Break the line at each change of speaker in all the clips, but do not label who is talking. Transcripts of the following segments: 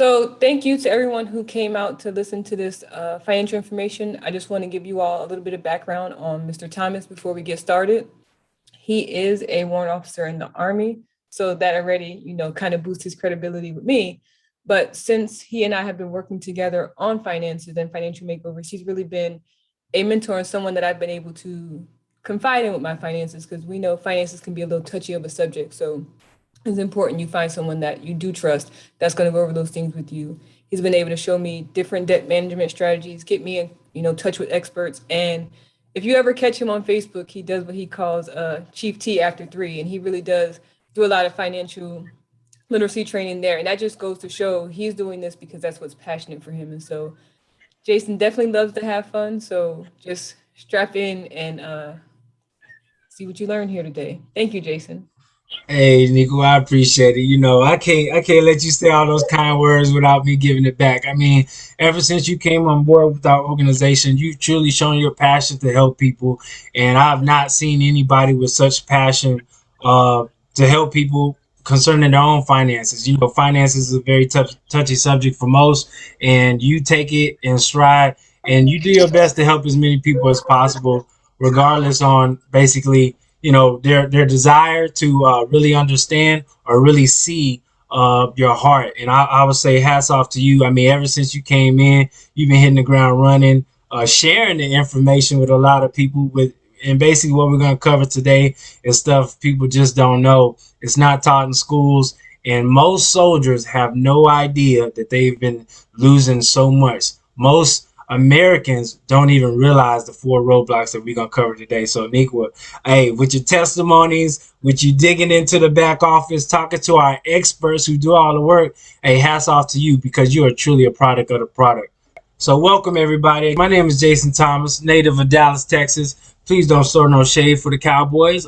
So, thank you to everyone who came out to listen to this financial information. I just want to give you all a little bit of background on Mr. Thomas before we get started. He is a warrant officer in the Army, so that already, kind of boosts his credibility with me. But since he and I have been working together on finances and financial makeovers, he's really been a mentor and someone that I've been able to confide in with my finances because we know finances can be a little touchy of a subject. So it's important you find someone that you do trust that's going to go over those things with you. He's been able to show me different debt management strategies, get me in, touch with experts. And if you ever catch him on Facebook, he does what he calls Chief T After Three, and he really does do a lot of financial literacy training there. And that just goes to show he's doing this because that's what's passionate for him. And so Jason definitely loves to have fun. So just strap in and see what you learn here today. Thank you, Jason.
Hey, Nico, I appreciate it. I can't let you say all those kind words without me giving it back. I mean, ever since you came on board with our organization, you've truly shown your passion to help people, and I've not seen anybody with such passion to help people concerning their own finances. Finances is a very touchy subject for most, and you take it in stride, and you do your best to help as many people as possible, regardless on basically their desire to really understand or really see your heart. And I would say hats off to you. I mean, ever since you came in, you've been hitting the ground running, sharing the information with a lot of people. And basically what we're going to cover today is stuff people just don't know. It's not taught in schools, and most soldiers have no idea that they've been losing so much. Most Americans don't even realize the four roadblocks that we're gonna cover today. So, Niqua, hey, with your testimonies, with you digging into the back office, talking to our experts who do all the work, hey, hats off to you because you are truly a product of the product. So, welcome everybody. My name is Jason Thomas, native of Dallas, Texas. Please don't throw no shade for the Cowboys.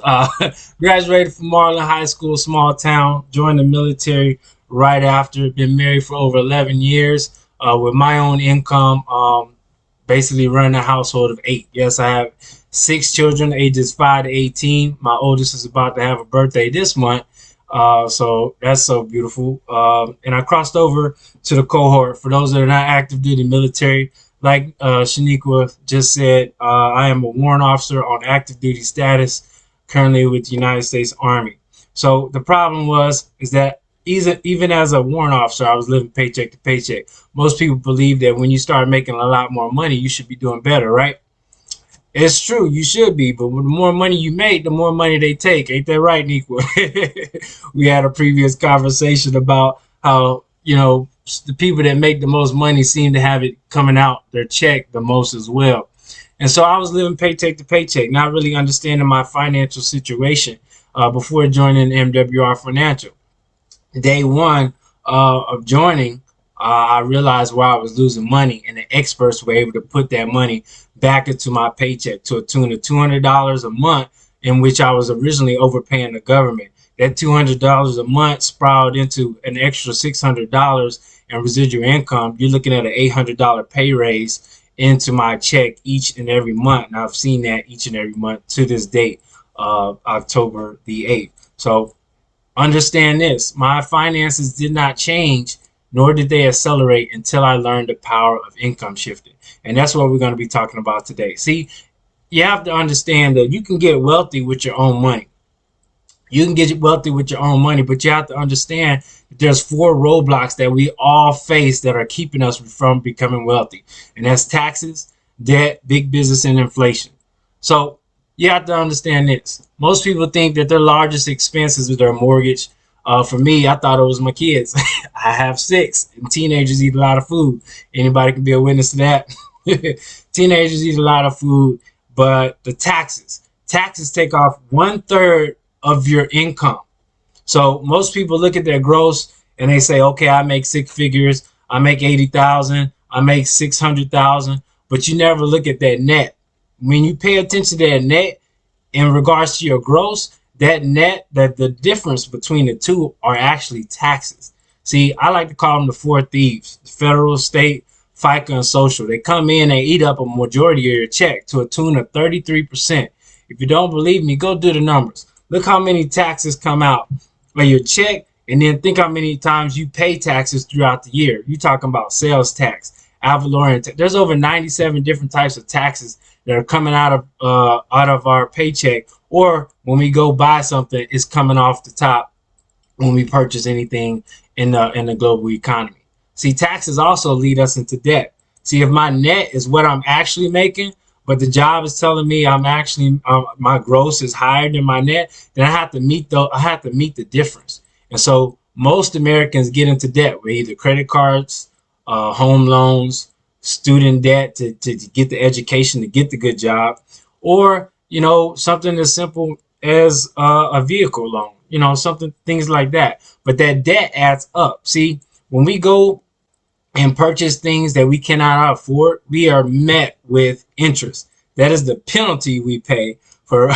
Graduated from Marlin High School, small town. Joined the military right after. Been married for over 11 years with my own income. Basically running a household of 8. Yes, I have 6 children, ages 5 to 18. My oldest is about to have a birthday this month. So that's so beautiful. And I crossed over to the cohort. For those that are not active duty military, like Shaniqua just said, I am a warrant officer on active duty status, currently with the United States Army. So the problem is that even as a warrant officer, I was living paycheck to paycheck. Most people believe that when you start making a lot more money, you should be doing better, right? It's true, you should be, but the more money you make, the more money they take. Ain't that right, Niqua? We had a previous conversation about how, the people that make the most money seem to have it coming out their check the most as well. And so I was living paycheck to paycheck, not really understanding my financial situation before joining MWR Financial. Day one of joining, I realized why I was losing money, and the experts were able to put that money back into my paycheck to a tune of $200 a month, in which I was originally overpaying the government. That $200 a month sprawled into an extra $600 in residual income. You're looking at an $800 pay raise into my check each and every month, and I've seen that each and every month to this date, October the 8th. So understand this, my finances did not change, nor did they accelerate until I learned the power of income shifting. And that's what we're going to be talking about today. See, you have to understand that you can get wealthy with your own money. You can get wealthy with your own money, but you have to understand that there's 4 roadblocks that we all face that are keeping us from becoming wealthy. And that's taxes, debt, big business, and inflation. So you have to understand this. Most people think that their largest expenses is their mortgage. For me, I thought it was my kids. I have 6, and teenagers eat a lot of food. Anybody can be a witness to that. Teenagers eat a lot of food, but the taxes take off 1/3 of your income. So most people look at their gross and they say, okay, I make 6 figures, I make 80,000, I make 600,000, but you never look at that net. When you pay attention to that net in regards to your gross, that net, that the difference between the two are actually taxes. See, I like to call them the 4 thieves: federal, state, FICA, and social. They come in and eat up a majority of your check to a tune of 33%. If you don't believe me, go do the numbers. Look how many taxes come out of your check And then think how many times you pay taxes throughout the year. You're talking about sales tax, ad valorem tax. There's over 97 different types of taxes that are coming out of our paycheck, or when we go buy something, it's coming off the top when we purchase anything in the global economy. See, taxes also lead us into debt. See, if my net is what I'm actually making, but the job is telling me I'm actually my gross is higher than my net, then I have to meet the difference. And so most Americans get into debt with either credit cards, home loans, student debt to get the education, to get the good job, or something as simple as a vehicle loan, something, things like that. But that debt adds up. See, when we go and purchase things that we cannot afford, we are met with interest. That is the penalty we pay for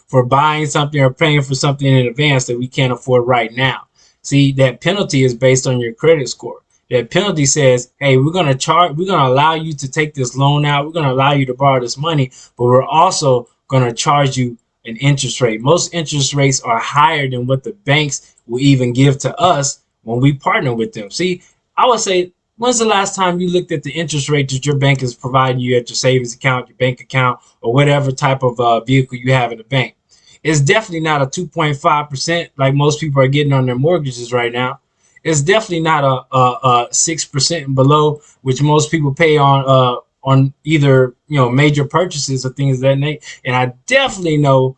for buying something or paying for something in advance that we can't afford right now. See, that penalty is based on your credit score. That penalty says, hey, we're going to allow you to take this loan out. We're going to allow you to borrow this money, but we're also going to charge you an interest rate. Most interest rates are higher than what the banks will even give to us when we partner with them. See, I would say, when's the last time you looked at the interest rate that your bank is providing you at your savings account, your bank account, or whatever type of vehicle you have in the bank? It's definitely not a 2.5% like most people are getting on their mortgages right now. It's definitely not a 6% and below, which most people pay on either major purchases or things of that nature. And I definitely know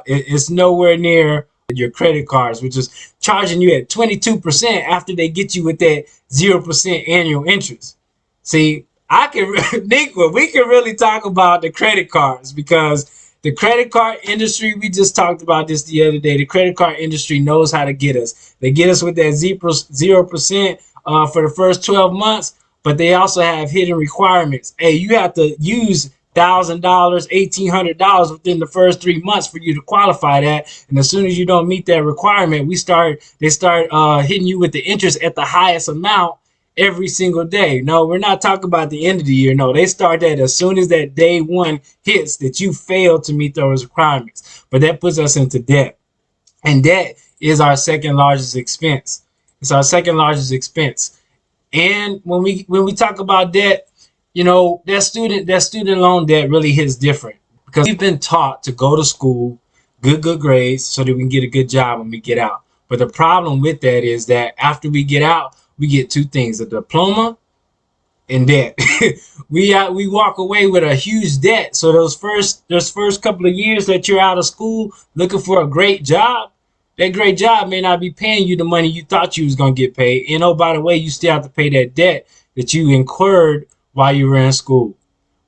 it's nowhere near your credit cards, which is charging you at 22% after they get you with that 0% annual interest. See, Niqua, we can really talk about the credit cards, because the credit card industry, we just talked about this the other day. The credit card industry knows how to get us. They get us with that 0% for the first 12 months, but they also have hidden requirements. Hey, you have to use $1,000, $1,800 within the first 3 months for you to qualify that. And as soon as you don't meet that requirement, they start hitting you with the interest at the highest amount every single day. No, we're not talking about the end of the year. No, they start that as soon as that day one hits that you fail to meet those requirements. But that puts us into debt. And debt is our second largest expense. It's our second largest expense. And when we talk about debt, that student loan debt really hits different, because we've been taught to go to school, good grades, so that we can get a good job when we get out. But the problem with that is that after we get out, we get two things: a diploma and debt. we walk away with a huge debt. So those first couple of years that you're out of school looking for a great job, that great job may not be paying you the money you thought you was gonna get paid. And oh, by the way, you still have to pay that debt that you incurred while you were in school.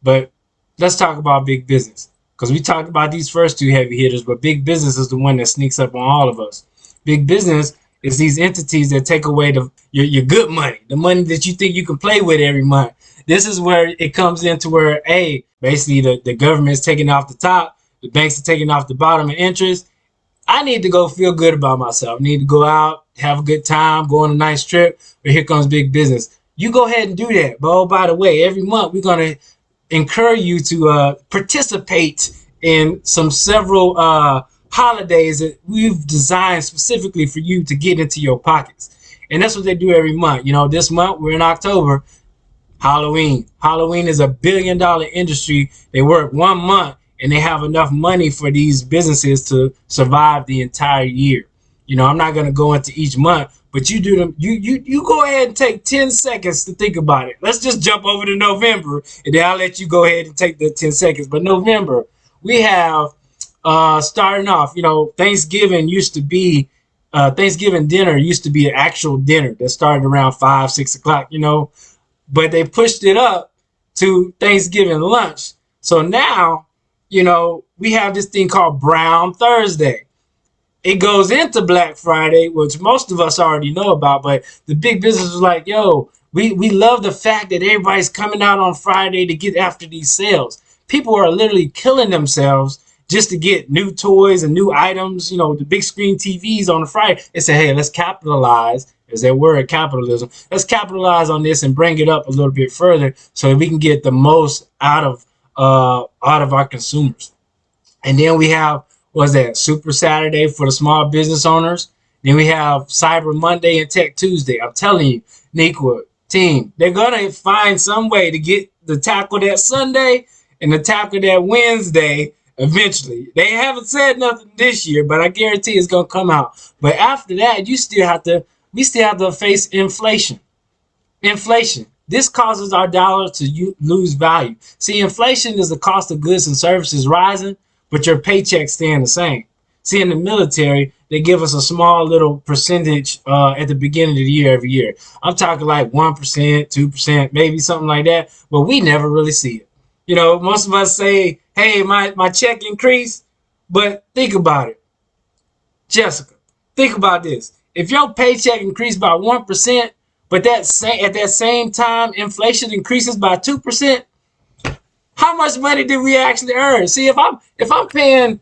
But let's talk about big business, because we talked about these first two heavy hitters, but big business is the one that sneaks up on all of us. Big business is these entities that take away your good money, the money that you think you can play with every month. This is where it comes into where, hey, basically the government is taking off the top, the banks are taking off the bottom in interest. I need to go feel good about myself. I need to go out, have a good time, go on a nice trip, but here comes big business. You go ahead and do that. But oh, by the way, every month we're going to encourage you to participate in several holidays that we've designed specifically for you to get into your pockets. And that's what they do every month. This month we're in October. Halloween. Halloween is $1 billion industry. They work 1 month and they have enough money for these businesses to survive the entire year. I'm not going to go into each month, but you do them. You go ahead and take 10 seconds to think about it. Let's just jump over to November, and then I'll let you go ahead and take the 10 seconds. But November, we have starting off. Thanksgiving dinner used to be an actual dinner that started around 5, 6 o'clock. But they pushed it up to Thanksgiving lunch. So now, we have this thing called Brown Thursday. It goes into Black Friday, which most of us already know about, but the big business was like, yo, we love the fact that everybody's coming out on Friday to get after these sales. People are literally killing themselves just to get new toys and new items, the big screen TVs on a Friday. They say, hey, let's capitalize. Is that word, capitalism? Let's capitalize on this and bring it up a little bit further so that we can get the most out of our consumers. And then we have, Super Saturday for the small business owners. Then we have Cyber Monday and Tech Tuesday. I'm telling you, Niqua team, they're gonna find some way to get the tackle that Sunday and the tackle that Wednesday eventually. They haven't said nothing this year, but I guarantee it's gonna come out. But after that, we still have to face inflation. Inflation. This causes our dollar to lose value. See, inflation is the cost of goods and services rising, but your paycheck staying the same. See, in the military, they give us a small little percentage at the beginning of the year every year. I'm talking like 1%, 2%, maybe something like that, but we never really see it. You know, most of us say, hey, my check increased, but think about it. Jessica, think about this. If your paycheck increased by 1%, but at that same time, inflation increases by 2%, how much money did we actually earn? See, if I'm paying,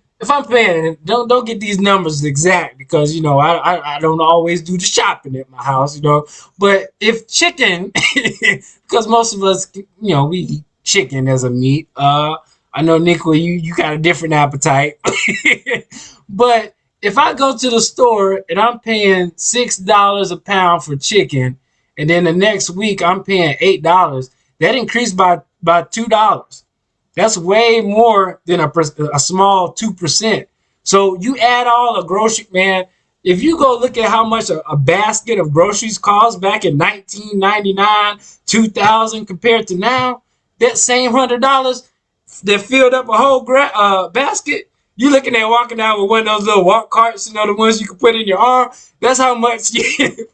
don't get these numbers exact because you know I don't always do the shopping at my house, you know. But if chicken, because most of us, you know, we eat chicken as a meat. I know Niqua, you got a different appetite, but if I go to the store and I'm paying $6 a pound for chicken, and then the next week I'm paying $8, that increased by $2. That's way more than a small 2%. So you add all the grocery, man. If you go look at how much a basket of groceries cost back in 1999, 2000 compared to now, that same $100 that filled up a whole basket, you looking at walking out with one of those little walk carts, you know, the ones you can put in your arm. That's how much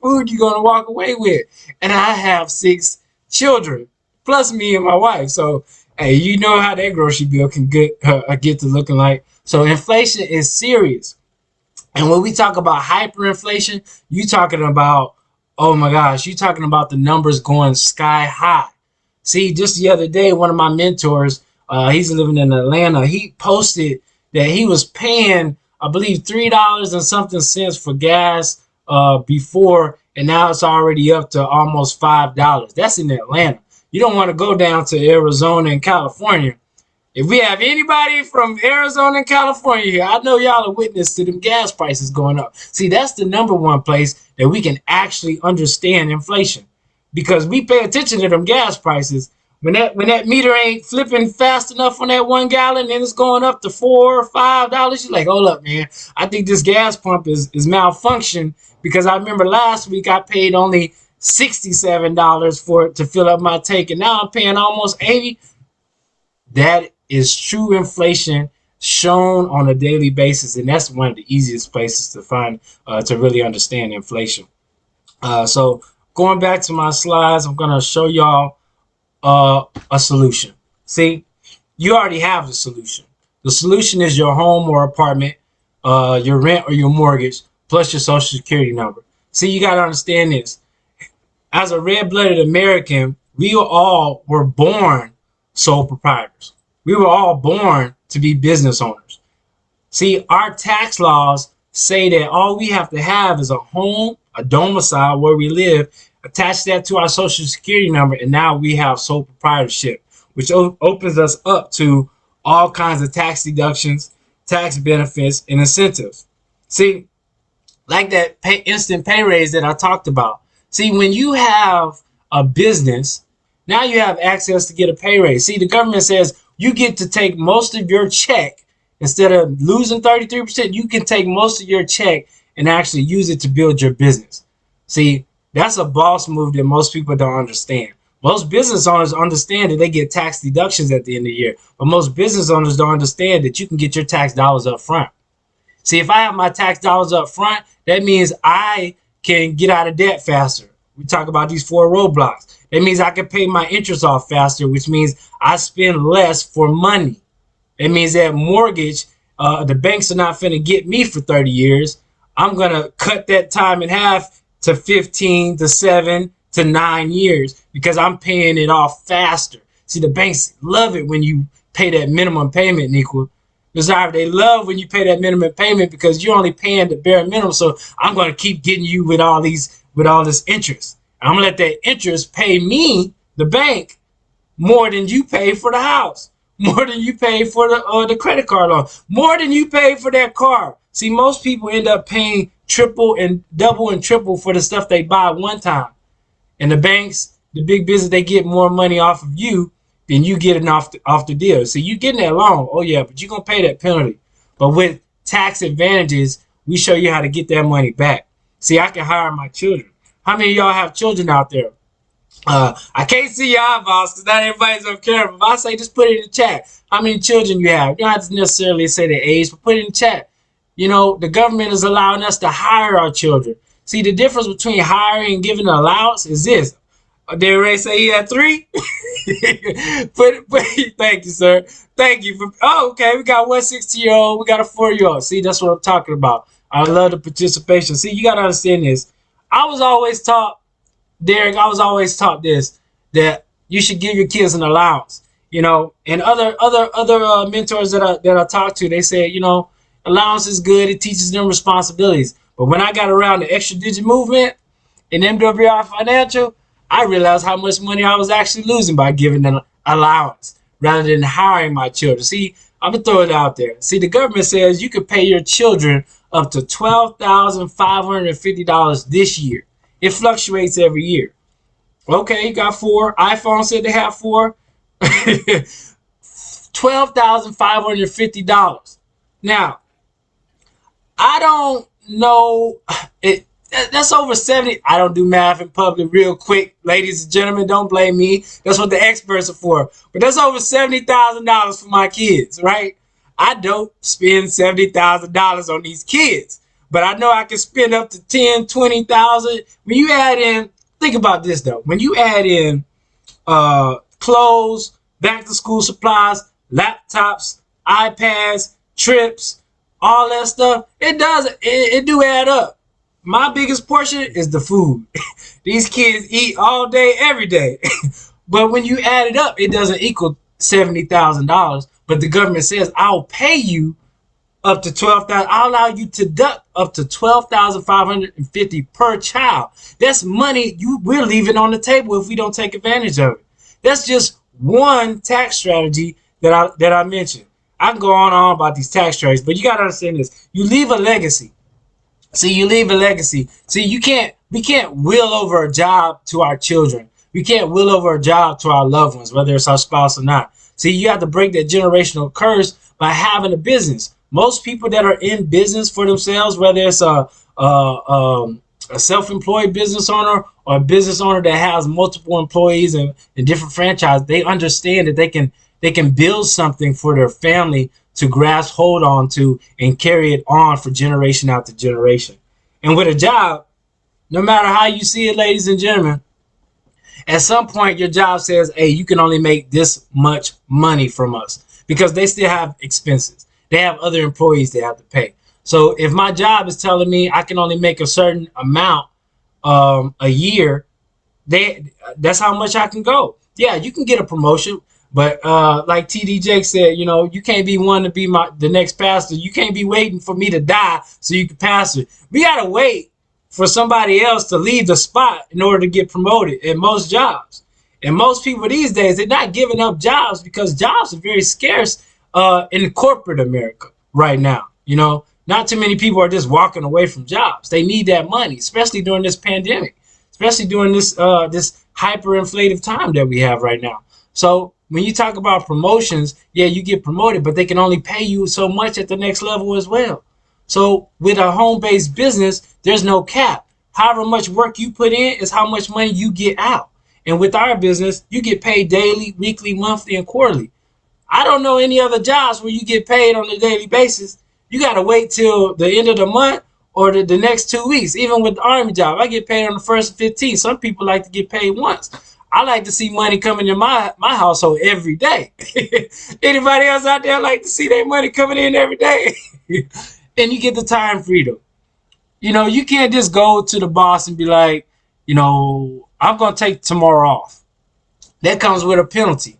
food you're gonna walk away with. And I have 6 children, plus me and my wife. So hey, you know how that grocery bill can get to looking like. So inflation is serious. And when we talk about hyperinflation, you talking about, oh my gosh, you talking about the numbers going sky high. See, just the other day, one of my mentors, he's living in Atlanta. He posted that he was paying, I believe, $3 and something cents for gas before, and now it's already up to almost $5. That's in Atlanta. You don't want to go down to Arizona and California. If we have anybody from Arizona and California here, I know y'all are witness to them gas prices going up. See, that's the number one place that we can actually understand inflation because we pay attention to them gas prices. When that meter ain't flipping fast enough on that 1 gallon and it's going up to $4 or $5, you're like, hold up, man. I think this gas pump is malfunctioned because I remember last week I paid only $67 to fill up my tank, and now I'm paying almost $80. That is true inflation shown on a daily basis, and that's one of the easiest places to find to really understand inflation. So going back to my slides, I'm gonna show y'all a solution. See, you already have the solution. The solution is your home or apartment, your rent or your mortgage, plus your social security number. See, you gotta understand this. As a red-blooded American, we all were born sole proprietors. We were all born to be business owners. See, our tax laws say that all we have to have is a home, a domicile where we live, attach that to our social security number, and now we have sole proprietorship, which opens us up to all kinds of tax deductions, tax benefits, and incentives. See, like that instant pay raise that I talked about. See, when you have a business, now you have access to get a pay raise. See, the government says you get to take most of your check instead of losing 33%. You can take most of your check and actually use it to build your business. See, that's a boss move that most people don't understand. Most business owners understand that they get tax deductions at the end of the year, but most business owners don't understand that you can get your tax dollars up front. See, if I have my tax dollars up front, that means I can get out of debt faster. We talk about these 4 roadblocks. That means I can pay my interest off faster, which means I spend less for money. It means that mortgage, the banks are not finna get me for 30 years. I'm gonna cut that time in half to 15 to 7 to 9 years because I'm paying it off faster. See, the banks love it when you pay that minimum payment, Niqua. They love when you pay that minimum payment because you're only paying the bare minimum. So I'm going to keep getting you with all this interest. I'm going to let that interest pay me, the bank, more than you pay for the house, more than you pay for the credit card loan, more than you pay for that car. See, most people end up paying triple and double and triple for the stuff they buy one time. And the banks, the big business, they get more money off of you than you getting off the deal. So you getting that loan, oh yeah, but you're gonna pay that penalty. But with tax advantages, we show you how to get that money back. See, I can hire my children. How many of y'all have children out there? I can't see your eyeballs because not everybody's on camera. If I say, just put it in the chat. How many children you have? You don't have to necessarily say their age, but put it in the chat. You know, the government is allowing us to hire our children. See, the difference between hiring and giving an allowance is this. Did Ray say he had 3? Thank you, sir. Thank you. Okay, we got one 16-year-old. We got a 4-year-old. See, that's what I'm talking about. I love the participation. See, you got to understand this. I was always taught, Derek, this, that you should give your kids an allowance, you know, and other mentors that I talk to, they say, you know, allowance is good. It teaches them responsibilities. But when I got around the extra digit movement in MWR Financial, I realized how much money I was actually losing by giving an allowance rather than hiring my children. See, I'm going to throw it out there. See, the government says you could pay your children up to $12,550 this year. It fluctuates every year. Okay, you got 4. iPhone said they have 4. $12,550. Now, I don't know. That's over 70. I don't do math in public real quick. Ladies and gentlemen, don't blame me. That's what the experts are for. But that's over $70,000 for my kids, right? I don't spend $70,000 on these kids. But I know I can spend up to 10, 20,000. When you add in, think about this though. When you add in clothes, back to school supplies, laptops, iPads, trips, all that stuff, it do add up. My biggest portion is the food. These kids eat all day, every day. But when you add it up, it doesn't equal $70,000. But the government says, I'll pay you up to $12,000. I'll allow you to deduct up to $12,550 per child. That's money we're leaving on the table if we don't take advantage of it. That's just one tax strategy that I mentioned. I can go on and on about these tax strategies, but you got to understand this. You leave a legacy. See, you leave a legacy. See, we can't will over a job to our children. We can't will over a job to our loved ones, whether it's our spouse or not. See, you have to break that generational curse by having a business. Most people that are in business for themselves, whether it's a self-employed business owner or a business owner that has multiple employees and different franchises, they understand that they can build something for their family to grasp hold on to and carry it on for generation after generation. And with a job, no matter how you see it, ladies and gentlemen, at some point your job says, hey, you can only make this much money from us, because they still have expenses. They have other employees they have to pay. So if my job is telling me I can only make a certain amount a year, that's how much I can go. Yeah, you can get a promotion. But like TD Jake said, you know, you can't be one to be the next pastor. You can't be waiting for me to die so you can pastor. We got to wait for somebody else to leave the spot in order to get promoted in most jobs. And most people these days, they're not giving up jobs because jobs are very scarce in corporate America right now. You know, not too many people are just walking away from jobs. They need that money, especially during this pandemic, especially during this hyperinflative time that we have right now. So when you talk about promotions, yeah, you get promoted, but they can only pay you so much at the next level as well. So with a home-based business, there's no cap. However much work you put in is how much money you get out. And with our business, you get paid daily, weekly, monthly, and quarterly. I don't know any other jobs where you get paid on a daily basis. You got to wait till the end of the month or the next 2 weeks. Even with the Army job, I get paid on the 1st and 15th. Some people like to get paid once. I like to see money coming in my household every day. Anybody else out there like to see their money coming in every day? And you get the time freedom. You know, you can't just go to the boss and be like, you know, I'm going to take tomorrow off. That comes with a penalty.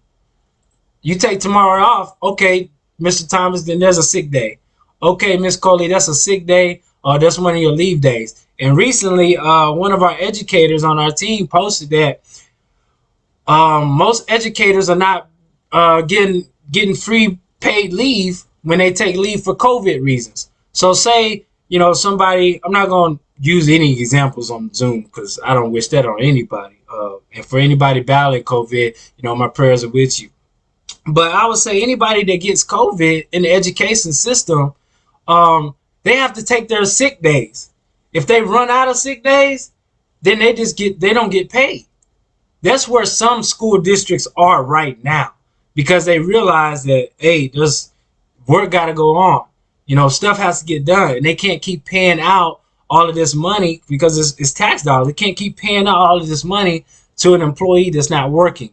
You take tomorrow off. Okay, Mr. Thomas, then there's a sick day. Okay, Miss Coley, that's a sick day. That's one of your leave days. And recently, one of our educators on our team posted that most educators are not getting free paid leave when they take leave for COVID reasons. So say somebody, I'm not going to use any examples on Zoom because I don't wish that on anybody. And for anybody battling COVID, my prayers are with you. But I would say anybody that gets COVID in the education system, they have to take their sick days. If they run out of sick days, then they don't get paid. That's where some school districts are right now because they realize that, hey, there's work got to go on. Stuff has to get done, and they can't keep paying out all of this money because it's tax dollars. They can't keep paying out all of this money to an employee that's not working.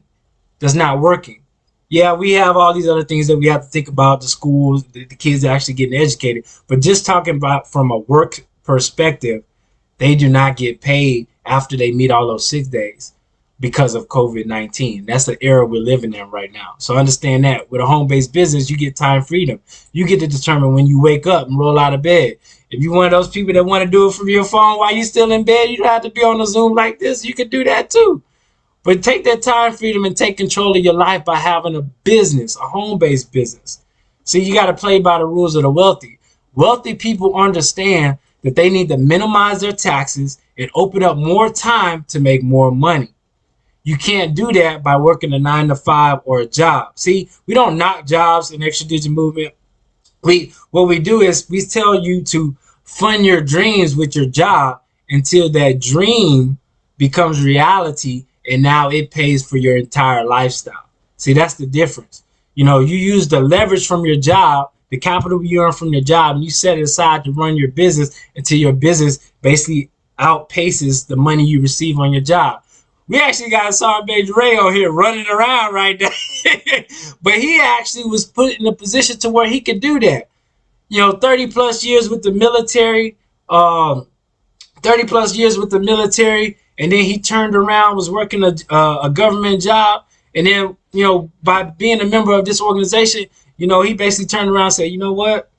Yeah, we have all these other things that we have to think about, the schools, the kids actually getting educated. But just talking about from a work perspective, they do not get paid after they meet all those 6 days because of COVID-19. That's the era we're living in right now. So understand that with a home-based business, you get time freedom. You get to determine when you wake up and roll out of bed. If you're one of those people that want to do it from your phone while you're still in bed, you don't have to be on a Zoom like this. You can do that too. But take that time freedom and take control of your life by having a business, a home-based business. See, you got to play by the rules of the wealthy. Wealthy people understand that they need to minimize their taxes and open up more time to make more money. You can't do that by working a 9-to-5 or a job. See, we don't knock jobs in Extra Digit Movement. What we do is we tell you to fund your dreams with your job until that dream becomes reality, and now it pays for your entire lifestyle. See, that's the difference. You use the leverage from your job, the capital you earn from your job, and you set it aside to run your business until your business basically outpaces the money you receive on your job. We actually got Sergeant Ray on here running around right now. But he actually was put in a position to where he could do that. 30 plus years with the military, 30 plus years with the military, and then he turned around, was working a government job, and then, by being a member of this organization, he basically turned around and said, you know what?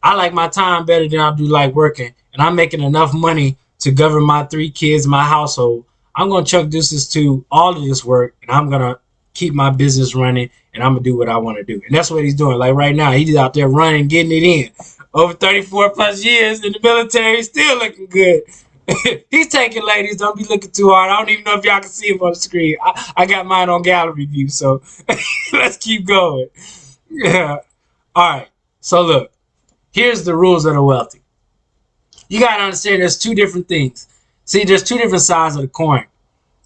I like my time better than I do like working, and I'm making enough money to govern my 3 kids, my household. I'm going to chuck deuces to all of this work, and I'm going to keep my business running, and I'm going to do what I want to do. And that's what he's doing. Like right now, he's out there running, getting it in. Over 34 plus years in the military, still looking good. He's taking, ladies. Don't be looking too hard. I don't even know if y'all can see him on the screen. I got mine on gallery view, so let's keep going. Yeah. All right. So look, here's the rules of the wealthy. You got to understand there's 2 different things. See, there's 2 different sides of the coin.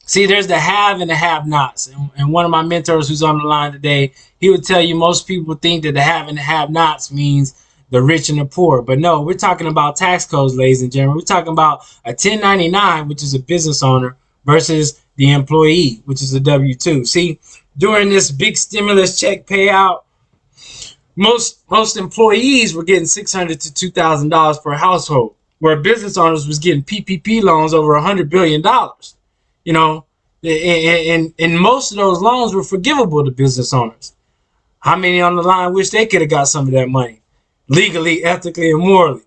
See, there's the have and the have-nots. And one of my mentors who's on the line today, he would tell you most people think that the have and the have-nots means the rich and the poor. But no, we're talking about tax codes, ladies and gentlemen. We're talking about a 1099, which is a business owner, versus the employee, which is a W-2. See, during this big stimulus check payout, most employees were getting $600 to $2,000 per household, where business owners was getting PPP loans over $100 billion. And most of those loans were forgivable to business owners. How many on the line wish they could have got some of that money? Legally, ethically, and morally.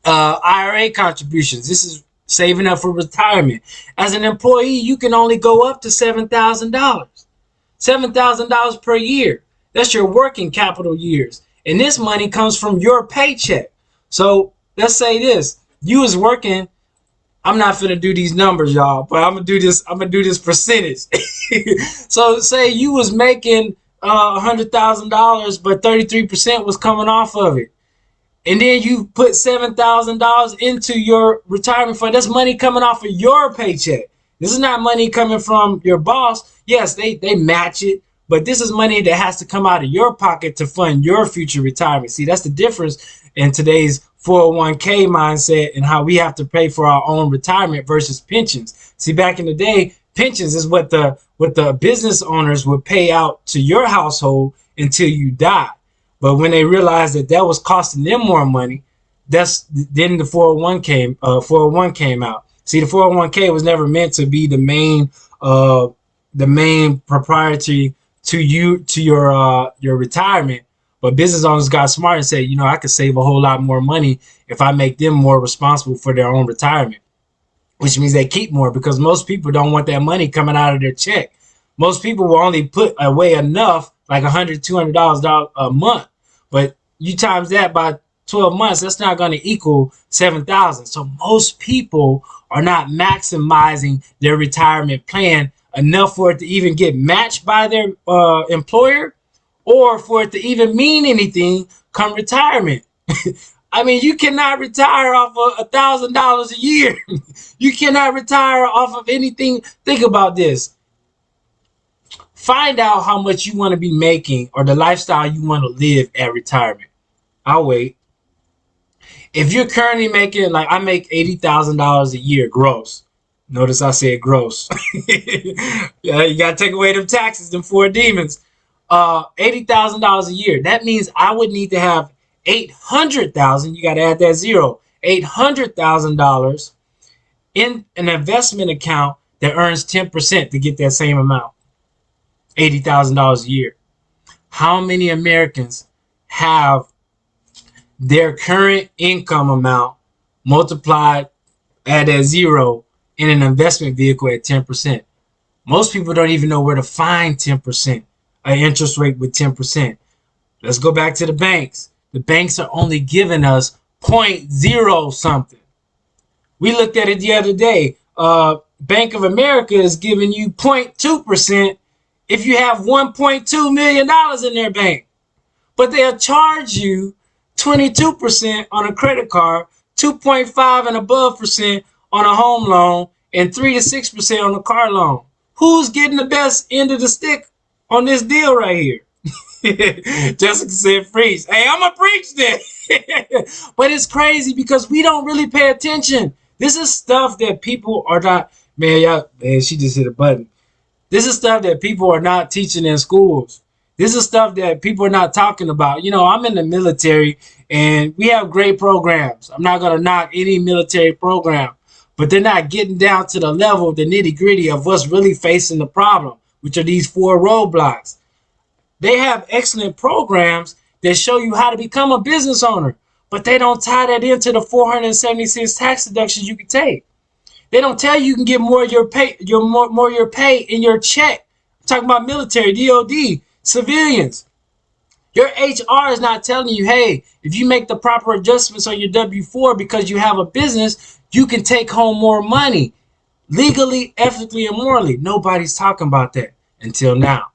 IRA contributions. This is saving up for retirement. As an employee, you can only go up to $7,000. $7,000 per year. That's your working capital years. And this money comes from your paycheck. So let's say this. You was working. I'm not finna do these numbers, y'all, but I'm gonna do this percentage. So say you was making $100,000, but 33% was coming off of it. And then you put $7,000 into your retirement fund. That's money coming off of your paycheck. This is not money coming from your boss. Yes, they match it, but this is money that has to come out of your pocket to fund your future retirement. See, that's the difference in today's 401k mindset and how we have to pay for our own retirement versus pensions. See, back in the day, pensions is what the business owners would pay out to your household until you die. But when they realized that was costing them more money, then the 401 came out. See, the 401k was never meant to be the main proprietary to your retirement. But business owners got smart and said, I could save a whole lot more money if I make them more responsible for their own retirement, which means they keep more, because most people don't want that money coming out of their check. Most people will only put away enough, like $100, $200 a month. But you times that by 12 months, that's not going to equal 7,000. So most people are not maximizing their retirement plan enough for it to even get matched by their employer, or for it to even mean anything come retirement. I mean, you cannot retire off of $1,000 a year. You cannot retire off of anything. Think about this. Find out how much you want to be making or the lifestyle you want to live at retirement. I'll wait. If you're currently making, like I make $80,000 a year gross. Notice I said gross. Yeah, you gotta take away them taxes, them four demons. $80,000 a year. That means I would need to have 800,000. You gotta add that zero. $800,000 in an investment account that earns 10% to get that same amount. $80,000 a year. How many Americans have their current income amount multiplied at a zero in an investment vehicle at 10%? Most people don't even know where to find 10%, an interest rate with 10%. Let's go back to the banks. The banks are only giving us 0.0 something. We looked at it the other day. Bank of America is giving you 0.2% if you have $1.2 million in their bank. But they'll charge you 22% on a credit card, 2.5 and above percent on a home loan, and 3 to 6% on a car loan. Who's getting the best end of the stick on this deal right here? Jessica said preach. Hey, I'm going to preach this. But it's crazy because we don't really pay attention. This is stuff that people are not, man, she just hit a button. This is stuff that people are not teaching in schools. This is stuff that people are not talking about. You know, I'm in the military and we have great programs. I'm not going to knock any military program, but they're not getting down to the level, the nitty gritty of what's really facing the problem, which are these 4 roadblocks. They have excellent programs that show you how to become a business owner, but they don't tie that into the 476 tax deductions you can take. They don't tell you can get more of your pay, your pay in your check. I'm talking about military, DOD, civilians. Your HR is not telling you, hey, if you make the proper adjustments on your W-4 because you have a business, you can take home more money legally, ethically, and morally. Nobody's talking about that until now.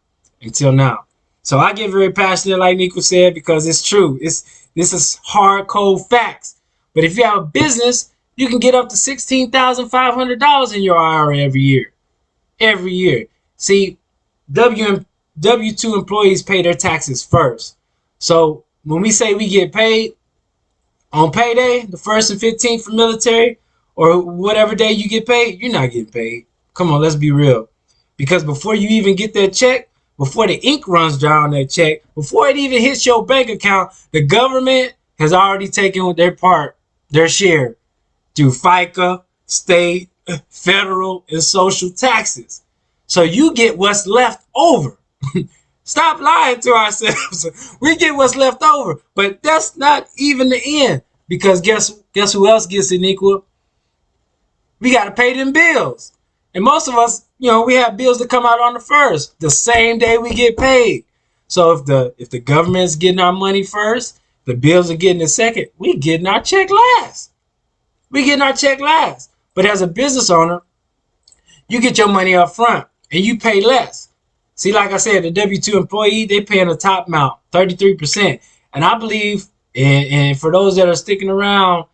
So I get very passionate, like Niqua said, because it's true. This is hard, cold facts. But if you have a business, you can get up to $16,500 in your IRA every year. Every year. See, W-2 employees pay their taxes first. So when we say we get paid on payday, the 1st and 15th for military, or whatever day you get paid, you're not getting paid. Come on, let's be real. Because before you even get that check, before the ink runs dry on that check, before it even hits your bank account, the government has already taken their part, their share, through FICA, state, federal, and social taxes. So you get what's left over. Stop lying to ourselves. We get what's left over. But that's not even the end. Because guess who else gets it, Niqua? We got to pay them bills. And most of us, you know, we have bills that come out on the 1st, the same day we get paid. So if the government's getting our money first, the bills are getting it second, we getting our check last. But as a business owner, you get your money up front and you pay less. See, like I said, the W-2 employee, they paying the top amount, 33%. And I believe, and for those that are sticking around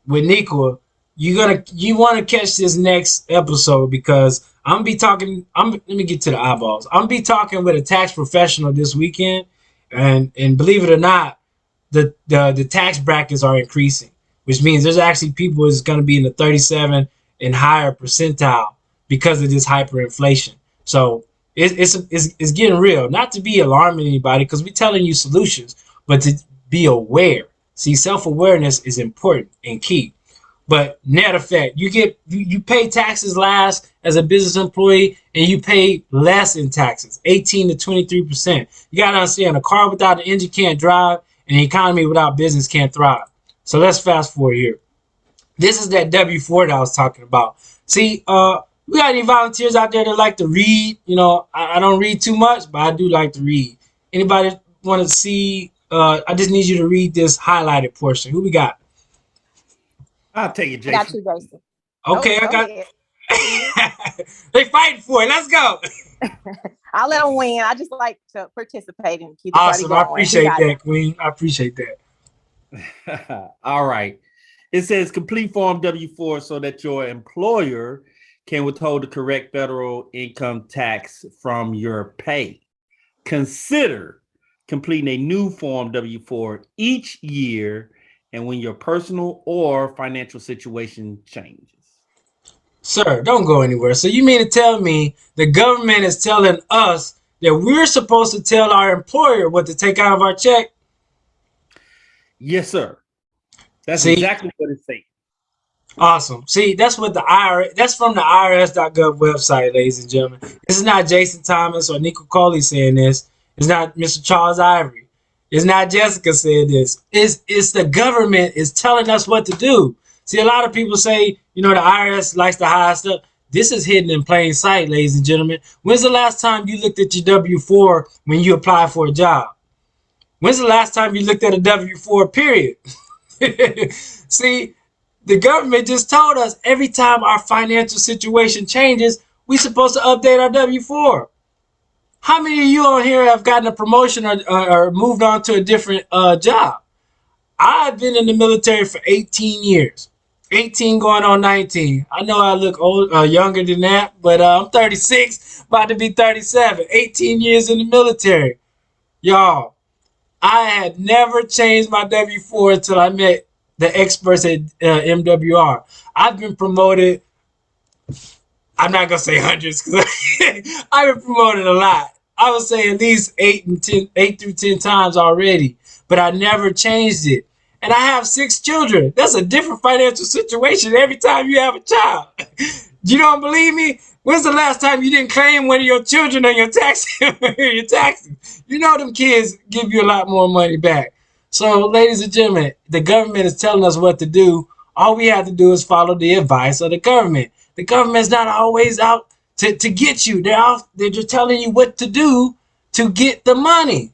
with Niqua, you want to catch this next episode, because I'm gonna be talking. Let me get to the eyeballs. I'm gonna be talking with a tax professional this weekend, and believe it or not, the tax brackets are increasing, which means there's actually people who's gonna be in the 37 and higher percentile because of this hyperinflation. So it's getting real. Not to be alarming anybody, because we're telling you solutions, but to be aware. See, self-awareness is important and key. But net effect, you pay taxes last as a business employee, and you pay less in taxes, 18 to 23%. You got to understand, a car without an engine can't drive, and an economy without business can't thrive. So let's fast forward here. This is that W-4 that I was talking about. See, we got any volunteers out there that like to read? You know, I don't read too much, but I do like to read. Anybody want to see I just need you to read this highlighted portion. Who we got?
I'll take it,
I got
Jason.
you, Jason.
Okay,
Go
I got.
ahead.
They fighting for it. Let's go.
I'll let them win. I just like to participate and keep the party
Awesome. I
going.
appreciate that, Queen. I appreciate that.
All right. It says complete Form W-4 so that your employer can withhold the correct federal income tax from your pay. Consider completing a new Form W-4 each year and when your personal or financial situation changes.
Sir, don't go anywhere. So you mean to tell me the government is telling us that we're supposed to tell our employer what to take out of our check?
Yes, sir. That's
See?
exactly what it's saying.
Awesome. See, that's what the IRS, that's from the IRS.gov website, ladies and gentlemen. This is not Jason Thomas or Niqua Coley saying this. It's not Mr. Charles Ivory. It's not Jessica saying this. It's the government is telling us what to do. See, a lot of people say, the IRS likes to hide stuff. This is hidden in plain sight, ladies and gentlemen. When's the last time you looked at your W-4 when you apply for a job? When's the last time you looked at a W-4, period? See, the government just told us every time our financial situation changes, we're supposed to update our W-4. How many of you on here have gotten a promotion or moved on to a different job? I've been in the military for 18 years. 18 going on 19. I know I look old, younger than that, but I'm 36, about to be 37. 18 years in the military. Y'all, I had never changed my W-4 until I met the experts at MWR. I've been promoted. I'm not gonna say hundreds because I've been promoted a lot. I would say at least 8 through 10 times already, but I never changed it. And I have 6 children. That's a different financial situation every time you have a child. You don't believe me? When's the last time you didn't claim one of your children on your taxes? Your taxes. Them kids give you a lot more money back. So, ladies and gentlemen, the government is telling us what to do. All we have to do is follow the advice of the government. The government's not always out to get you. They're just telling you what to do to get the money.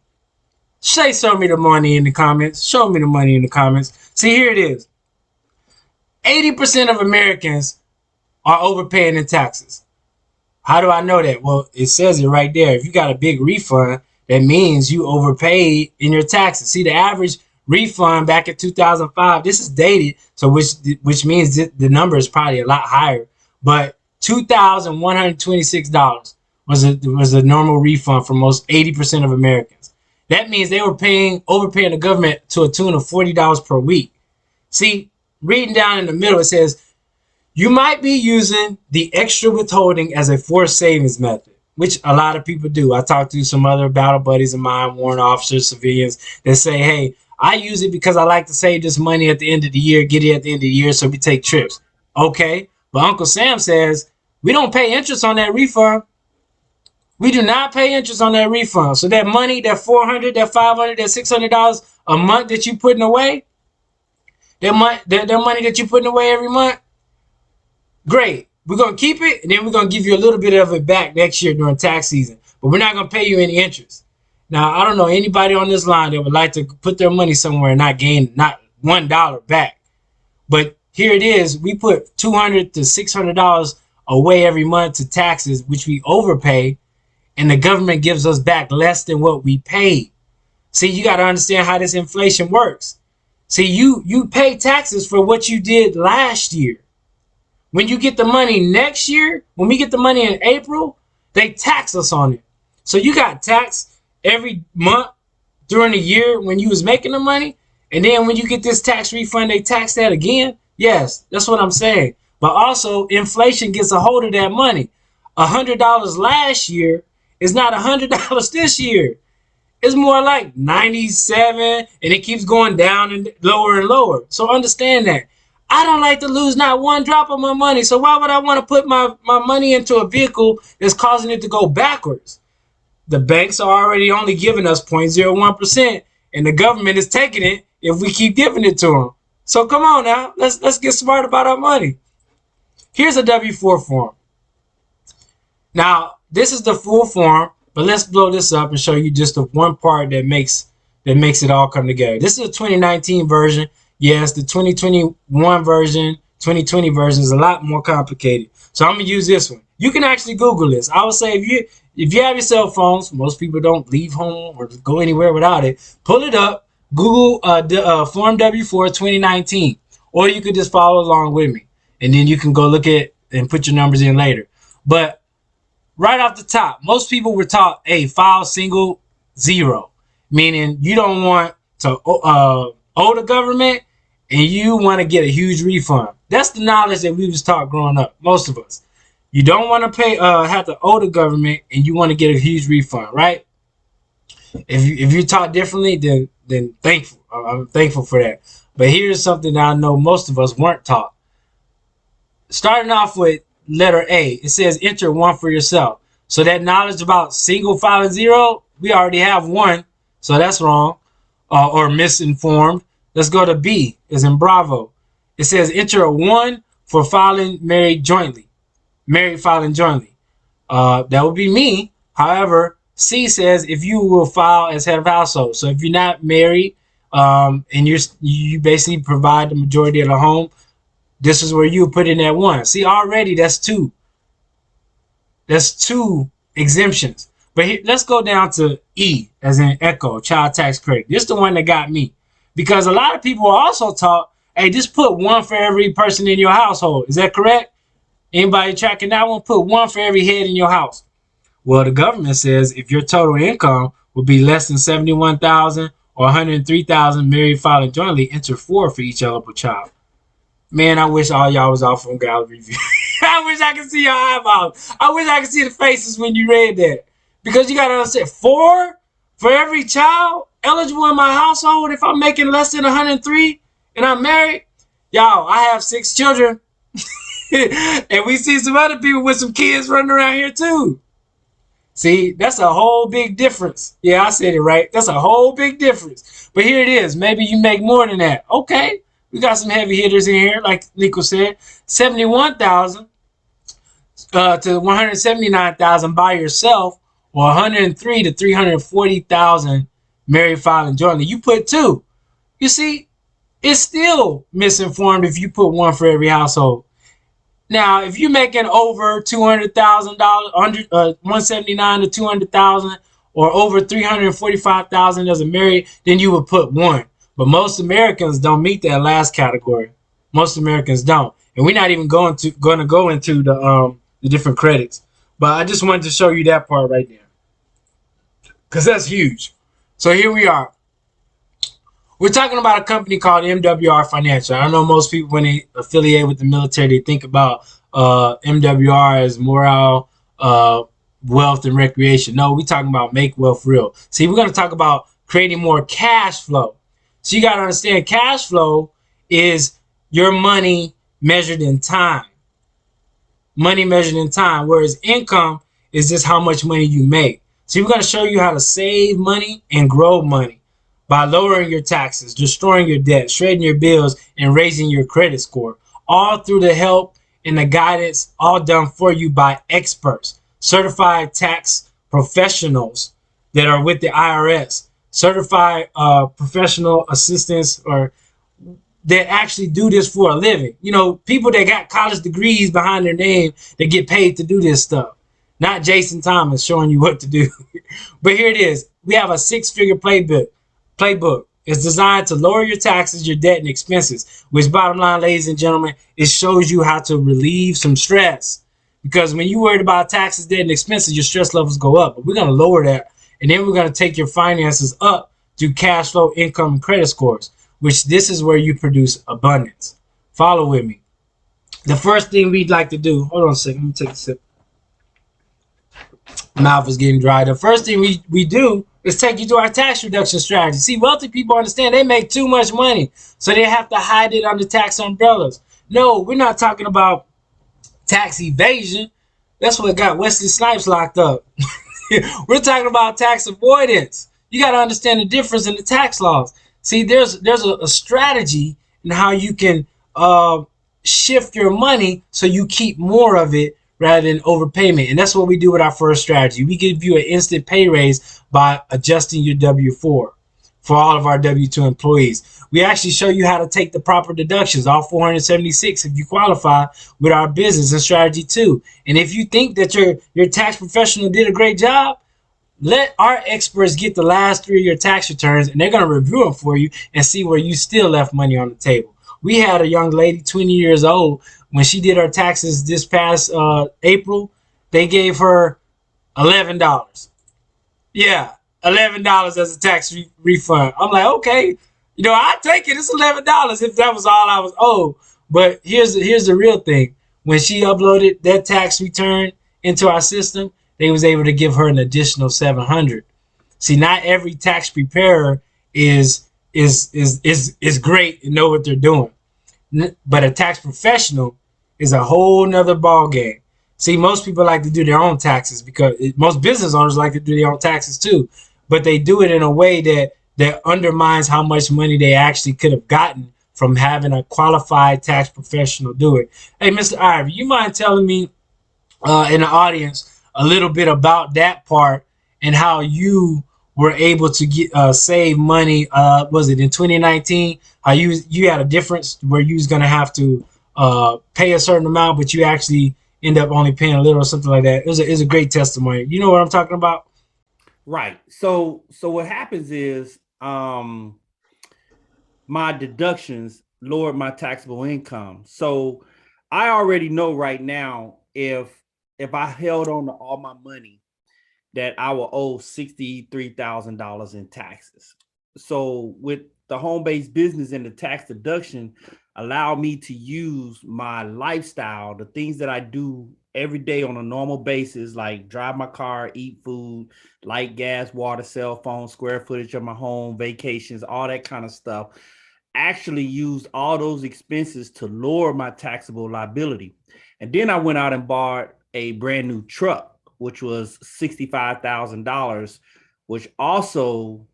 Show me the money in the comments. Show me the money in the comments. See, here it is. 80% of Americans are overpaying in taxes. How do I know that? Well, it says it right there. If you got a big refund, that means you overpaid in your taxes. See, the average refund back in 2005, this is dated, so which means the number is probably a lot higher. But $2,126 was the normal refund for most 80% of Americans. That means they were overpaying the government to a tune of $40 per week. See, reading down in the middle, it says, you might be using the extra withholding as a forced savings method, which a lot of people do. I talked to some other battle buddies of mine, warrant officers, civilians, that say, hey, I use it because I like to save this money at the end of the year, get it at the end of the year so we take trips. Okay, but Uncle Sam says, we don't pay interest on that refund. We do not pay interest on that refund. So that money, that $400, that $500, that $600 a month that you putting away, that money that you putting away every month, great. We're going to keep it, and then we're going to give you a little bit of it back next year during tax season. But we're not going to pay you any interest. Now, I don't know anybody on this line that would like to put their money somewhere and not gain not $1 back. But here it is. We put $200 to $600 away every month to taxes, which we overpay, and the government gives us back less than what we paid. See, you got to understand how this inflation works. See, you pay taxes for what you did last year. When you get the money next year, when we get the money in April, they tax us on it. So you got taxed every month during the year when you was making the money. And then when you get this tax refund, they tax that again. Yes, that's what I'm saying. But also inflation gets a hold of that money. $100 last year is not $100 this year. It's more like 97, and it keeps going down and lower. So understand that. I don't like to lose not one drop of my money. So why would I want to put my money into a vehicle that's causing it to go backwards? The banks are already only giving us 0.01%, and the government is taking it if we keep giving it to them. So come on now, let's get smart about our money. Here's a W-4 form. Now, this is the full form, but let's blow this up and show you just the one part that makes that makes it all come together. This is a 2019 version. Yes, the 2021 version, 2020 version is a lot more complicated. So I'm gonna use this one. You can actually Google this. I would say if you have your cell phones, most people don't leave home or go anywhere without it. Pull it up, Google Form W4 2019, or you could just follow along with me, and then you can go look at and put your numbers in later. But right off the top, most people were taught, hey, file single zero, meaning you don't want to owe the government and you want to get a huge refund. That's the knowledge that we was taught growing up, most of us. You don't want to pay, have to owe the government, and you want to get a huge refund, right? If you're taught differently, then thankful. I'm thankful for that. But here's something that I know most of us weren't taught. Starting off with letter A, it says enter one for yourself. So that knowledge about single filing zero, we already have one, so that's wrong or misinformed. Let's go to B, as in Bravo. It says enter a 1 for filing married jointly. Married filing jointly. That would be me. However, C says if you will file as head of household. So if you're not married and you basically provide the majority of the home, this is where you put in that 1. See, already that's 2. That's 2 exemptions. But here, let's go down to E, as in Echo, child tax credit. This is the one that got me. Because a lot of people are also taught, hey, just put 1 for every person in your household. Is that correct? Anybody tracking that one? Put 1 for every head in your house. Well, the government says if your total income would be less than $71,000 or $103,000 married filing jointly, enter 4 for each eligible child. Man, I wish all y'all was off on gallery view. I wish I could see your eyeballs. I wish I could see the faces when you read that. Because you got to understand, 4 for every child eligible in my household if I'm making less than 103 and I'm married. Y'all, I have 6 children. And we see some other people with some kids running around here too. See, that's a whole big difference. Yeah, I said it right. That's a whole big difference. But here it is. Maybe you make more than that. Okay. We got some heavy hitters in here, like Niqua said. 71,000 to 179,000 by yourself, or 103 to 340,000 married filing jointly. You put 2. You see, it's still misinformed if you put 1 for every household. Now, if you're making over $200,000, 179 to 200,000, or over 345,000 as a married, then you would put 1. But most Americans don't meet that last category. Most Americans don't, and we're not even going to go into the different credits. But I just wanted to show you that part right there, because that's huge. So here we are. We're talking about a company called MWR Financial. I know most people, when they affiliate with the military, they think about MWR as morale, wealth, and recreation. No, we're talking about make wealth real. See, we're going to talk about creating more cash flow. So you got to understand, cash flow is your money measured in time. Money measured in time, whereas income is just how much money you make. So we're going to show you how to save money and grow money by lowering your taxes, destroying your debt, shredding your bills, and raising your credit score. All through the help and the guidance, all done for you by experts, certified tax professionals that are with the IRS, certified professional assistants, or that actually do this for a living. You know, people that got college degrees behind their name that get paid to do this stuff. Not Jason Thomas showing you what to do. But here it is. We have a 6-figure playbook. It's designed to lower your taxes, your debt, and expenses, which, bottom line, ladies and gentlemen, it shows you how to relieve some stress. Because when you're worried about taxes, debt, and expenses, your stress levels go up. But we're going to lower that, and then we're going to take your finances up through cash flow, income, and credit scores, which this is where you produce abundance. Follow with me. The first thing we'd like to do, hold on a second, let me take a sip. Mouth is getting dry. The first thing we do is take you to our tax reduction strategy. See, wealthy people understand they make too much money, so they have to hide it under tax umbrellas. No, we're not talking about tax evasion. That's what got Wesley Snipes locked up. We're talking about tax avoidance. You got to understand the difference in the tax laws. See, there's a strategy in how you can shift your money so you keep more of it rather than overpayment. And that's what we do with our first strategy. We give you an instant pay raise by adjusting your W-4. for all of our W-2 employees. We actually show you how to take the proper deductions, all 476 if you qualify with our business and strategy too. And if you think that your tax professional did a great job, let our experts get the last 3 of your tax returns, and they're going to review them for you and see where you still left money on the table. We had a young lady, 20 years old, when she did her taxes this past April, they gave her $11. Yeah, $11 as a tax refund. I'm like, okay, I take it. It's $11 if that was all I was owed. But here's the real thing. When she uploaded that tax return into our system, they was able to give her an additional $700. See, not every tax preparer is great and know what they're doing. But a tax professional is a whole nother ball game. See, most people like to do their own taxes because most business owners like to do their own taxes too, but they do it in a way that undermines how much money they actually could have gotten from having a qualified tax professional do it. Hey, Mr. Ivy, you mind telling me in the audience a little bit about that part and how you were able to get save money? Was it in 2019? How you had a difference where you was gonna have to pay a certain amount, but you actually end up only paying a little or something like that. It was a great testimony. You know what I'm talking about?
Right. So what happens is my deductions lowered my taxable income. So I already know right now if I held on to all my money that I will owe $63,000 in taxes. So with the home-based business and the tax deduction allow me to use my lifestyle, the things that I do every day on a normal basis, like drive my car, eat food, light, gas, water, cell phone, square footage of my home, vacations, all that kind of stuff. Actually used all those expenses to lower my taxable liability. And then I went out and bought a brand new truck, which was $65,000, which also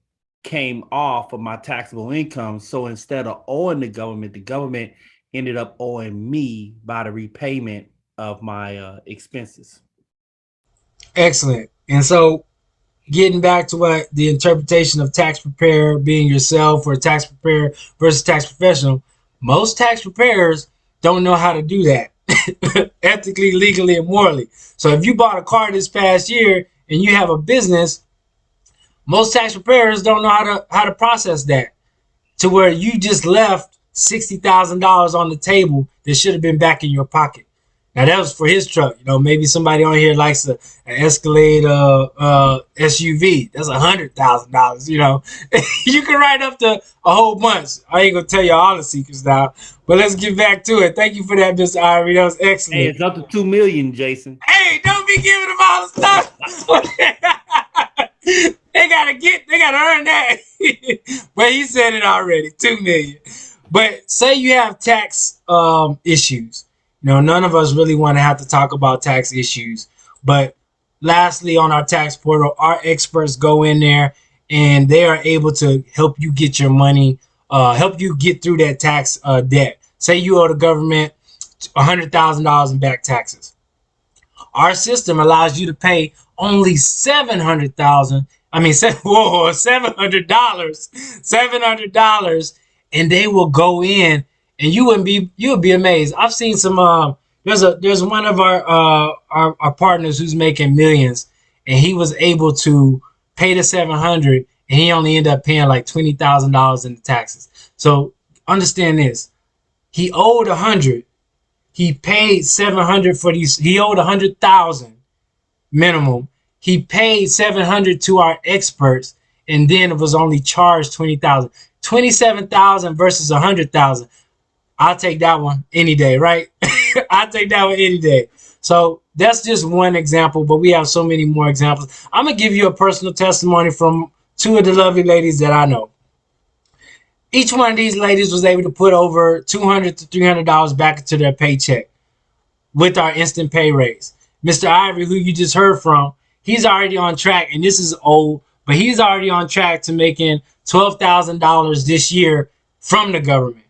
came off of my taxable income. So instead of owing the government ended up owing me by the repayment of my expenses.
Excellent. And so getting back to what the interpretation of tax preparer being yourself or tax preparer versus tax professional, most tax preparers don't know how to do that ethically, legally, and morally. So if you bought a car this past year and you have a business, most tax preparers don't know how to process that to where you just left $60,000 on the table that should have been back in your pocket. Now that was for his truck. Maybe somebody on here likes an Escalade SUV. That's $100,000. You can write up to a whole bunch. I ain't gonna tell you all the secrets now, but let's get back to it. Thank you for that, Mr. Ivory. That was excellent.
Hey, it's up to $2 million, Jason.
Hey, don't be giving them all the stuff. They gotta earn that. But he said it already, $2 million. But say you have tax issues. None of us really want to have to talk about tax issues. But lastly, on our tax portal, our experts go in there and they are able to help you get your money, help you get through that tax debt. Say you owe the government $100,000 in back taxes. Our system allows you to pay only $700, $700, and they will go in, and you would be amazed. I've seen some. There's one of our partners who's making millions, and he was able to pay the $700, and he only ended up paying like $20,000 in the taxes. So understand this: he owed $100. He paid $700 for these. He owed $100,000 minimum. He paid $700 to our experts, and then it was only charged $20,000. $27,000 versus $100,000. I'll take that one any day, right? I'll take that one any day. So that's just one example, but we have so many more examples. I'm gonna give you a personal testimony from two of the lovely ladies that I know. Each one of these ladies was able to put over $200 to $300 back into their paycheck with our instant pay raise. Mr. Ivory, who you just heard from, he's already on track, and this is old, but he's already on track to making $12,000 this year from the government.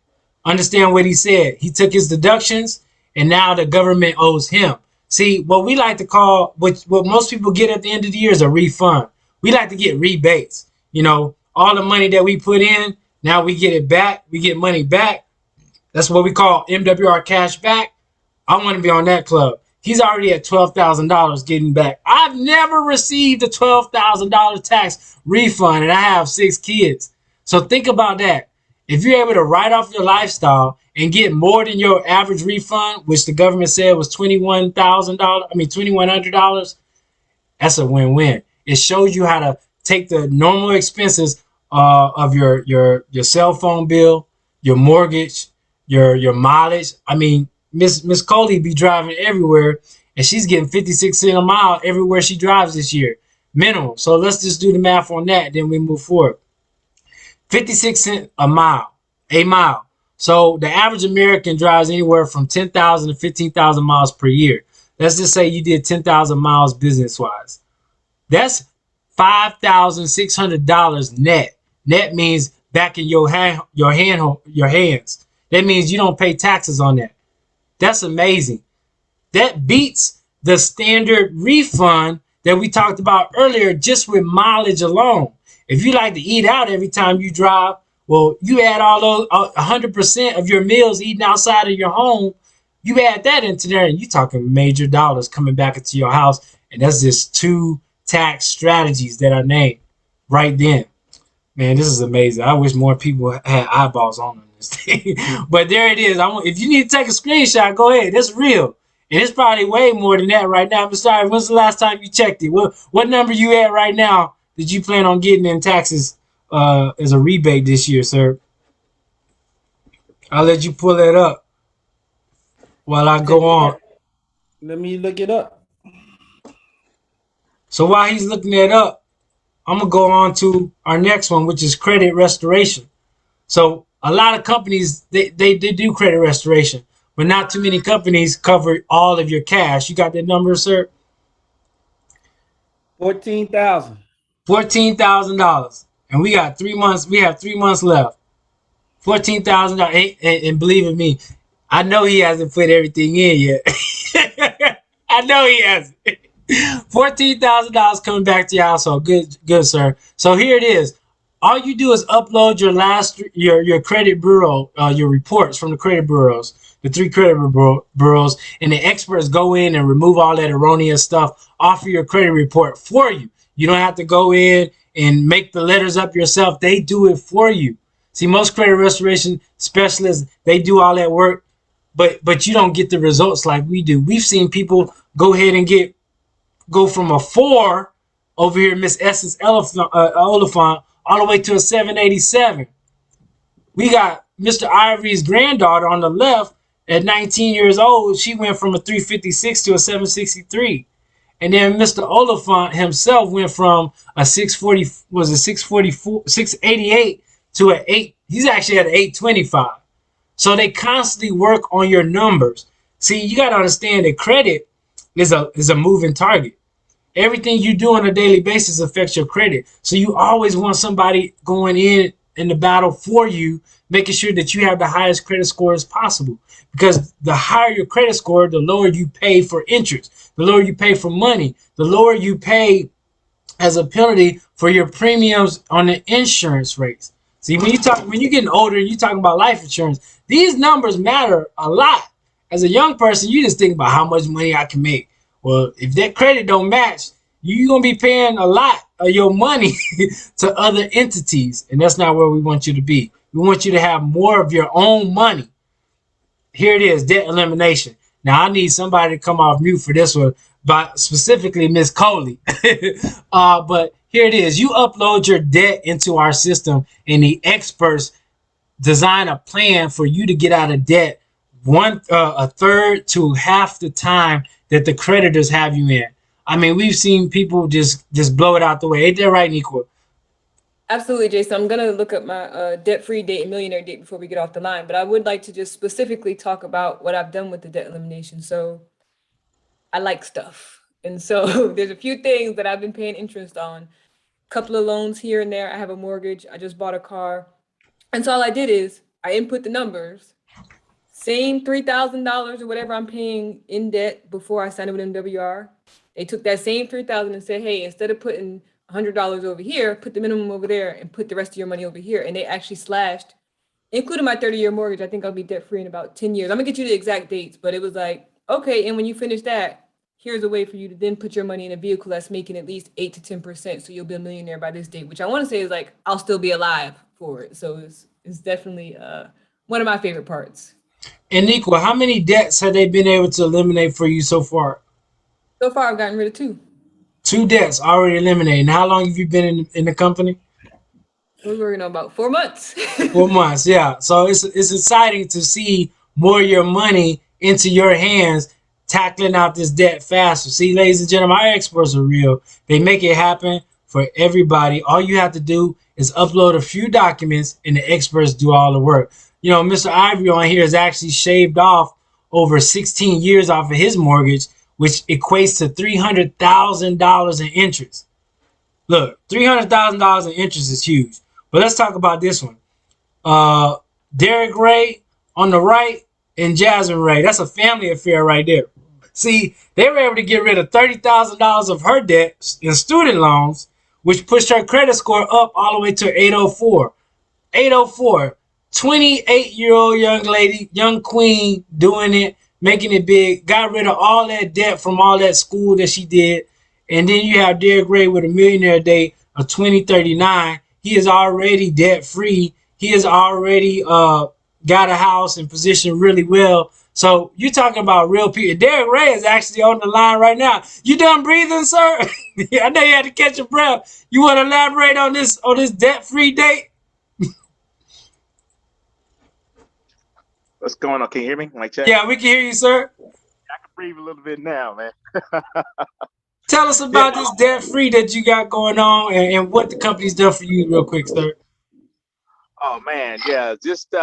Understand what he said. He took his deductions, and now the government owes him. See, what we like to call, what most people get at the end of the year is a refund. We like to get rebates. all the money that we put in, now we get it back. We get money back. That's what we call MWR cash back. I want to be on that club. He's already at $12,000 getting back. I've never received a $12,000 tax refund, and I have 6 kids. So think about that. If you're able to write off your lifestyle and get more than your average refund, which the government said was $2,100, that's a win-win. It shows you how to take the normal expenses of your cell phone bill, your mortgage, your mileage. I mean, Miss Coley be driving everywhere, and she's getting 56 cents a mile everywhere she drives this year, minimum. So let's just do the math on that, then we move forward. 56 cents a mile. So the average American drives anywhere from 10,000 to 15,000 miles per year. Let's just say you did 10,000 miles business-wise. That's $5,600 net. Net means back in your hands. That means you don't pay taxes on that. That's amazing. That beats the standard refund that we talked about earlier just with mileage alone. If you like to eat out every time you drive, well, you add all those 100% of your meals eaten outside of your home, you add that into there, and you're talking major dollars coming back into your house. And that's just 2 tax strategies that I named right then. Man, this is amazing. I wish more people had eyeballs on this thing. But there it is. If you need to take a screenshot, go ahead. That's real. And it's probably way more than that right now. I'm sorry, when's the last time you checked it? What number you at right now that you plan on getting in taxes as a rebate this year, sir? I'll let you pull that up while I go on.
Let me look it up.
So while he's looking that up, I'm going to go on to our next one, which is credit restoration. So a lot of companies, they do credit restoration, but not too many companies cover all of your cash. You got that number, sir?
$14,000.
$14,000. And we got 3 months. We have 3 months left. $14,000. And believe in me, I know he hasn't put everything in yet. I know he hasn't. $14,000 coming back to your household. Good, sir. So here it is. All you do is upload your credit bureau, your reports from the credit bureaus, the 3 credit bureaus, and the experts go in and remove all that erroneous stuff off of your credit report for you. You don't have to go in and make the letters up yourself. They do it for you. See, most credit restoration specialists, they do all that work, but you don't get the results like we do. We've seen people go ahead and go from a 4 over here, Miss Essence Oliphant, all the way to a 787. We got Mr. Ivory's granddaughter on the left at 19 years old. She went from a 356 to a 763. And then Mr. Oliphant himself went from a 688 to an 8. He's actually at an 825. So they constantly work on your numbers. See, you got to understand that credit is a moving target. Everything you do on a daily basis affects your credit. So you always want somebody going in the battle for you, making sure that you have the highest credit score as possible. Because the higher your credit score, the lower you pay for interest, the lower you pay for money, the lower you pay as a penalty for your premiums on the insurance rates. See, when you're getting older and you're talking about life insurance, these numbers matter a lot. As a young person, you just think about how much money I can make. Well, if that credit don't match, you're going to be paying a lot of your money to other entities. And that's not where we want you to be. We want you to have more of your own money. Here it is, debt elimination. Now, I need somebody to come off mute for this one, but specifically Miss Coley. But here it is. You upload your debt into our system, and the experts design a plan for you to get out of debt a third to half the time that the creditors have you in. I mean, we've seen people just blow it out the way. Ain't that right, Niqua?
Absolutely, Jason. I'm going to look up my debt-free date and millionaire date before we get off the line, but I would like to just specifically talk about what I've done with the debt elimination. So I like stuff. And so there's a few things that I've been paying interest on. A couple of loans here and there. I have a mortgage. I just bought a car. And so all I did is I input the numbers, same $3,000 or whatever I'm paying in debt before I signed it with MWR. They took that same $3,000 and said, hey, instead of putting $100 over here, put the minimum over there, and put the rest of your money over here. And they actually slashed, including my 30-year mortgage. I think I'll be debt free in about 10 years. I'm gonna get you the exact dates, but it was like, okay, and when you finish that, here's a way for you to then put your money in a vehicle that's making at least 8 to 10%. So you'll be a millionaire by this date, which I want to say is like, I'll still be alive for it. So it's definitely one of my favorite parts.
And Niqua, how many debts have they been able to eliminate for you so far?
So far, I've gotten rid of 2.
2 debts already eliminated. And how long have you been in the company?
We're working on about 4 months.
4 months, yeah. So it's exciting to see more of your money into your hands, tackling out this debt faster. See, ladies and gentlemen, our experts are real. They make it happen for everybody. All you have to do is upload a few documents, and the experts do all the work. You know, Mr. Ivory on here has actually shaved off over 16 years off of his mortgage, which equates to $300,000 in interest. Look, $300,000 in interest is huge. But let's talk about this one. Derek Ray on the right and Jasmine Ray. That's a family affair right there. See, they were able to get rid of $30,000 of her debt in student loans, which pushed her credit score up all the way to 804. 804. 28-year-old young lady, young queen, doing it, making it big, got rid of all that debt from all that school that she did. And then you have Derek Ray with a millionaire date of 2039. He is already debt free. He has already got a house and positioned really well. So you're talking about real people. Derek Ray is actually on the line right now. You done breathing, sir? I know you had to catch your breath. You want to elaborate on this debt free date?
What's going on? Can you hear me? Mic check.
Yeah, we can hear you, sir.
I can breathe a little bit now, man.
Tell us about this debt free that you got going on and what the company's done for you, real quick, sir.
Oh man, yeah. Just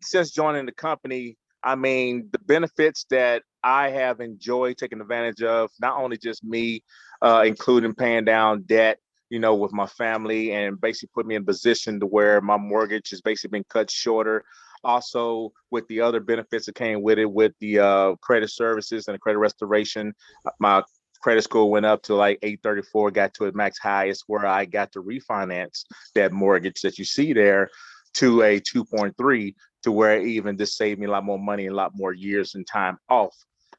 since joining the company, I mean, the benefits that I have enjoyed taking advantage of, not only just me, including paying down debt, you know, with my family, and basically put me in a position to where my mortgage has basically been cut shorter. Also, with the other benefits that came with it, with the credit services and the credit restoration, my credit score went up to like 834, got to its max highest, where I got to refinance that mortgage that you see there to a 2.3, to where even this saved me a lot more money and a lot more years and time off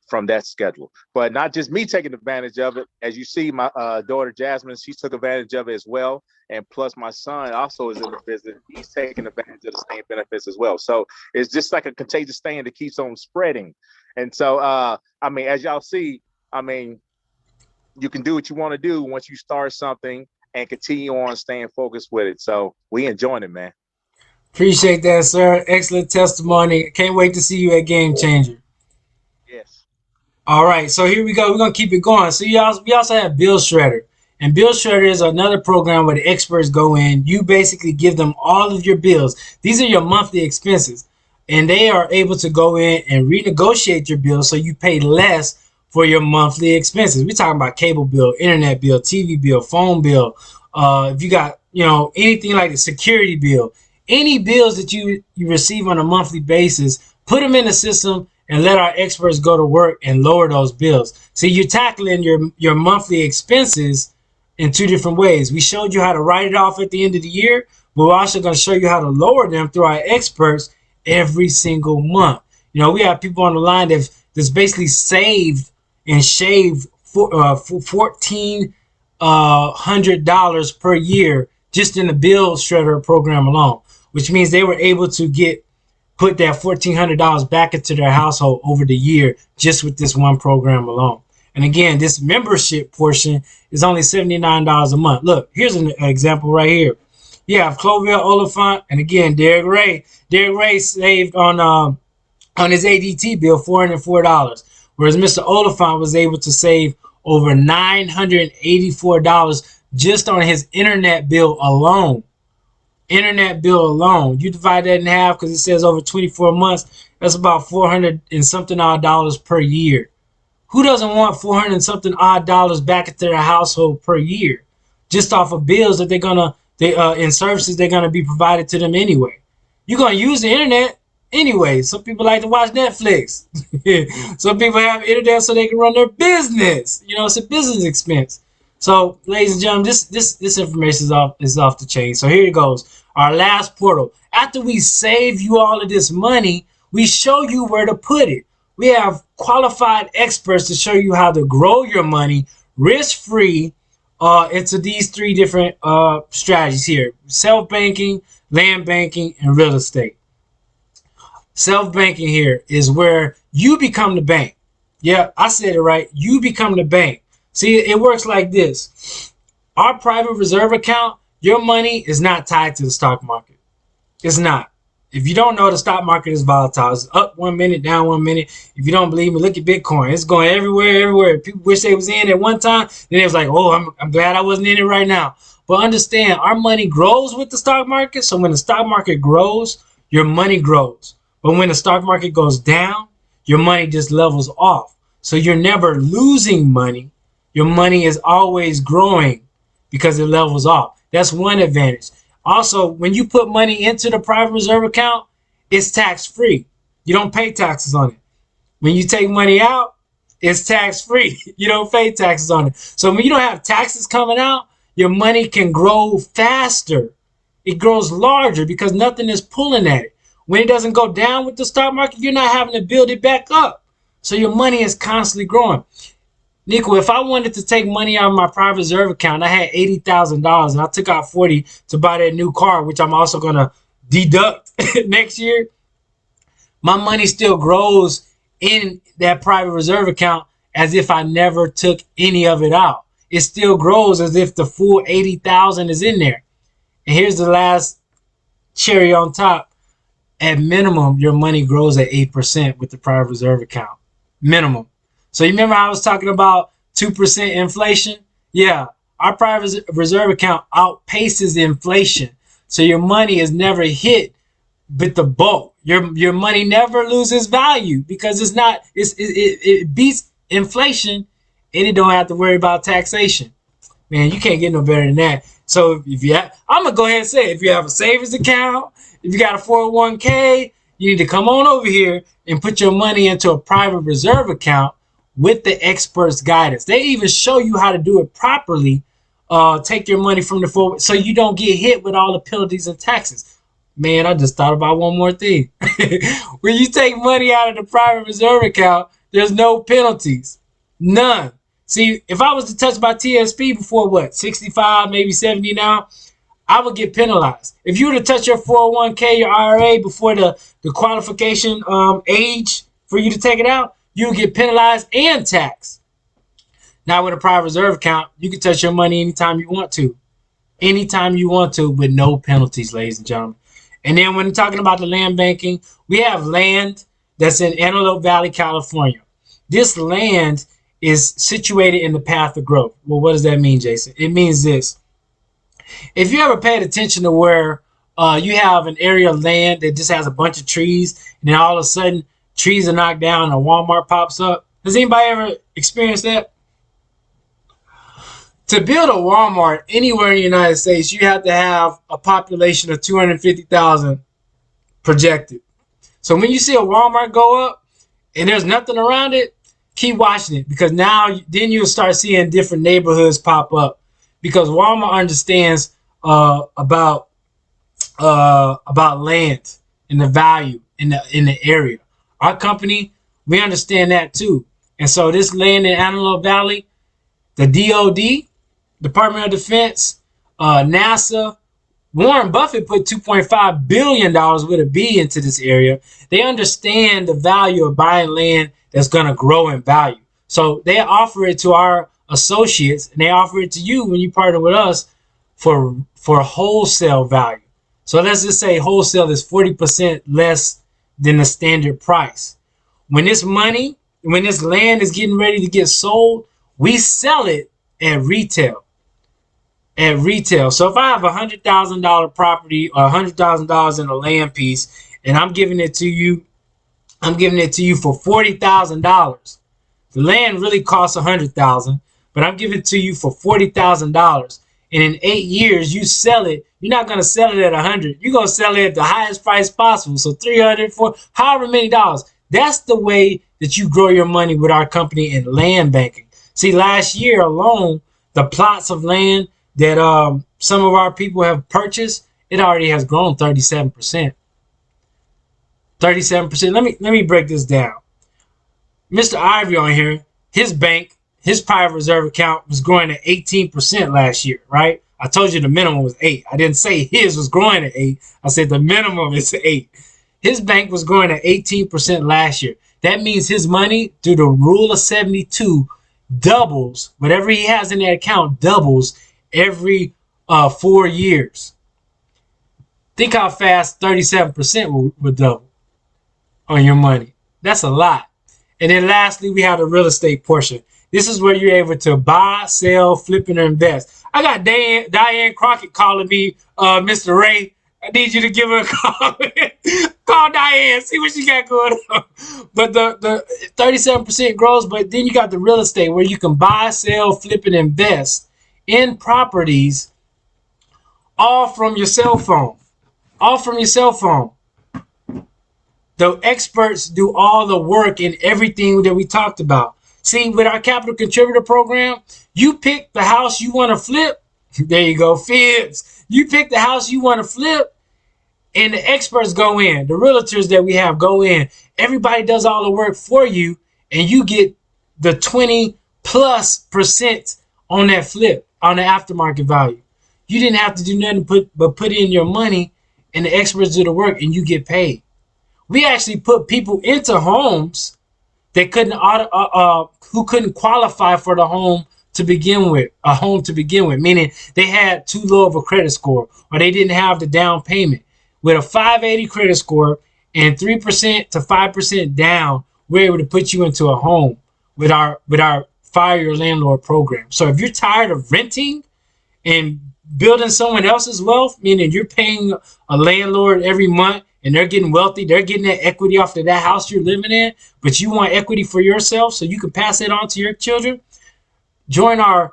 from that schedule. But not just me taking advantage of it. As you see, my daughter Jasmine, she took advantage of it as well. And plus my son also is in the business. He's taking advantage of the same benefits as well. So it's just like a contagious thing that keeps on spreading. And so, I mean, as y'all see, I mean, you can do what you want to do once you start something and continue on staying focused with it. So we enjoying it, man.
Appreciate that, sir. Excellent testimony. Can't wait to see you at Game Changer.
Yes.
All right, so here we go. We're going to keep it going. So we also have Bill Shredder. And Bill Shredder is another program where the experts go in. You basically give them all of your bills. These are your monthly expenses. And they are able to go in and renegotiate your bills so you pay less for your monthly expenses. We're talking about cable bill, internet bill, TV bill, phone bill. If you got, you know, anything like the security bill, any bills that you receive on a monthly basis, put them in the system and let our experts go to work and lower those bills. So you're tackling your monthly expenses in 2 different ways. We showed you how to write it off at the end of the year, but we're also going to show you how to lower them through our experts every single month. You know, we have people on the line that's basically saved and shaved $1,400 per year just in the bill shredder program alone, which means they were able to put that $1,400 back into their household over the year just with this one program alone. And again, this membership portion is only $79 a month. Look, here's an example right here. You have Clovell Oliphant, and again, Derek Ray. Derek Ray saved on his ADT bill $404, whereas Mr. Oliphant was able to save over $984 just on his internet bill alone. Internet bill alone. You divide that in half because it says over 24 months. That's about $400 and something odd dollars per year. Who doesn't want $400 and something odd dollars back into their household per year, just off of bills that in services they're gonna be provided to them anyway? You're gonna use the internet anyway. Some people like to watch Netflix. Some people have internet so they can run their business. You know, it's a business expense. So, ladies and gentlemen, this information is off the chain. So here it goes. Our last portal. After we save you all of this money, we show you where to put it. We have qualified experts to show you how to grow your money risk-free into these three different strategies here: self-banking, land banking, and real estate. Self-banking here is where you become the bank. Yeah, I said it right. You become the bank. See, it works like this. Our private reserve account, your money is not tied to the stock market. It's not. If you don't know, the stock market is volatile. It's up 1 minute, down 1 minute. If you don't believe me, look at Bitcoin. It's going everywhere. People wish they was in at one time. Then it was like, oh, I'm glad I wasn't in it right now. But understand, our money grows with the stock market. So when the stock market grows, your money grows. But when the stock market goes down, your money just levels off. So you're never losing money. Your money is always growing because it levels off. That's one advantage. Also, when you put money into the private reserve account, it's tax-free. You don't pay taxes on it. When you take money out, it's tax-free. You don't pay taxes on it. So when you don't have taxes coming out, your money can grow faster. It grows larger because nothing is pulling at it. When it doesn't go down with the stock market, you're not having to build it back up. So your money is constantly growing. Niqua, if I wanted to take money out of my private reserve account, I had $80,000 and I took out 40 to buy that new car, which I'm also going to deduct next year. My money still grows in that private reserve account as if I never took any of it out. It still grows as if the full 80,000 is in there. And here's the last cherry on top. At minimum, your money grows at 8% with the private reserve account. Minimum. So you remember I was talking about 2% inflation? Yeah, our private reserve account outpaces inflation. So your money is never hit with the bulk. Your money never loses value because it beats inflation and it don't have to worry about taxation. Man, you can't get no better than that. So I'm gonna go ahead and say, if you have a savings account, if you got a 401k, you need to come on over here and put your money into a private reserve account with the experts' guidance. They even show you how to do it properly. Take your money from the forward so you don't get hit with all the penalties and taxes. Man, I just thought about one more thing. When you take money out of the private reserve account, there's no penalties. None. See, if I was to touch my TSP before 65, maybe 70 now, I would get penalized. If you were to touch your 401k, your IRA before the qualification age for you to take it out, you would get penalized and taxed. Now with a private reserve account, you can touch your money anytime you want to. Anytime you want to with no penalties, ladies and gentlemen. And then when talking about the land banking, we have land that's in Antelope Valley, California. This land is situated in the path of growth. Well, what does that mean, Jason? It means this. If you ever paid attention to where you have an area of land that just has a bunch of trees, and then all of a sudden trees are knocked down and a Walmart pops up. Has anybody ever experienced that? To build a Walmart anywhere in the United States, you have to have a population of 250,000 projected. So when you see a Walmart go up and there's nothing around it, keep watching it, because then you'll start seeing different neighborhoods pop up, because Walmart understands about land and the value in the area. Our company, we understand that too. And so this land in Antelope Valley, the DOD, Department of Defense, NASA, Warren Buffett put $2.5 billion with a B into this area. They understand the value of buying land that's going to grow in value. So they offer it to our associates, and they offer it to you when you partner with us for wholesale value. So let's just say wholesale is 40% less than the standard price. When this land is getting ready to get sold, we sell it at retail. So if I have $100,000 property or $100,000 in a land piece, and I'm giving it to you for $40,000. The land really costs $100,000, but I'm giving it to you for $40,000. And in 8 years, you sell it. You're not going to sell it at $100. You're going to sell it at the highest price possible. So $300, $400, however many dollars. That's the way that you grow your money with our company in land banking. See, last year alone, the plots of land that some of our people have purchased, it already has grown 37%. 37%. Let me break this down. Mr. Ivory on here, his bank, his private reserve account was growing at 18% last year, right? I told you the minimum was 8. I didn't say his was growing at 8. I said the minimum is 8. His bank was growing at 18% last year. That means his money, through the rule of 72, doubles. Whatever he has in that account doubles every 4 years. Think how fast 37% would double on your money. That's a lot. And then lastly, we have the real estate portion. This is where you're able to buy, sell, flip, and invest. I got Diane Crockett calling me, Mr. Ray. I need you to give her a call. Call Diane, see what she got going on. But the 37% grows, but then you got the real estate where you can buy, sell, flip, and invest in properties all from your cell phone. All from your cell phone. The experts do all the work in everything that we talked about. See, with our capital contributor program, you pick the house you want to flip. There you go, Fibs. You pick the house you want to flip, and the experts go in. The realtors that we have go in. Everybody does all the work for you, and you get the 20+% on that flip, on the aftermarket value. You didn't have to do nothing but put in your money, and the experts do the work, and you get paid. We actually put people into homes that who couldn't qualify for the home to begin with, meaning they had too low of a credit score or they didn't have the down payment. With a 580 credit score and 3% to 5% down, we're able to put you into a home with our Fire Your Landlord program. So if you're tired of renting and building someone else's wealth, meaning you're paying a landlord every month and they're getting wealthy, they're getting that equity off of that house you're living in, but you want equity for yourself so you can pass it on to your children, join our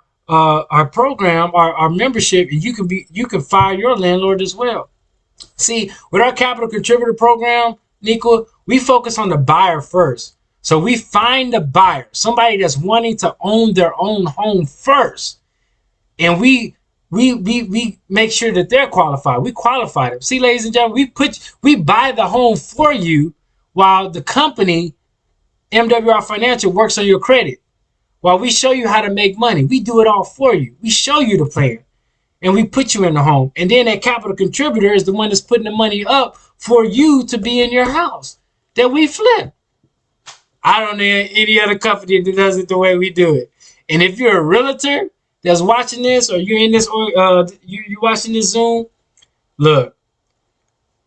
program, our membership, and you can fire your landlord as well. See, with our capital contributor program, Niqua, we focus on the buyer first. So we find the buyer, somebody that's wanting to own their own home first, and we make sure that they're qualified. We qualify them. See, ladies and gentlemen, we buy the home for you while the company, MWR Financial, works on your credit. While we show you how to make money, we do it all for you. We show you the plan, and we put you in the home. And then that capital contributor is the one that's putting the money up for you to be in your house that we flip. I don't know any other company that does it the way we do it. And if you're a realtor that's watching this, or you're in this, you watching this Zoom, look,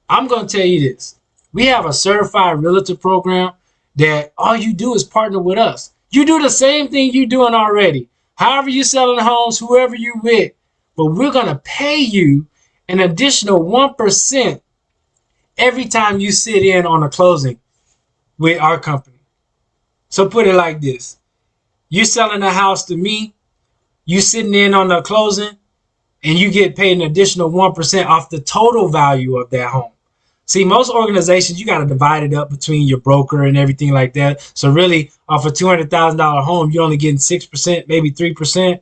I'm going to tell you this. We have a certified realtor program that all you do is partner with us. You do the same thing you're doing already. However you're selling homes, whoever you're with, but we're going to pay you an additional 1% every time you sit in on a closing with our company. So put it like this. You're selling a house to me, you sitting in on the closing, and you get paid an additional 1% off the total value of that home. See, most organizations, you got to divide it up between your broker and everything like that. So really, off a $200,000 home, you're only getting 6%, maybe 3%,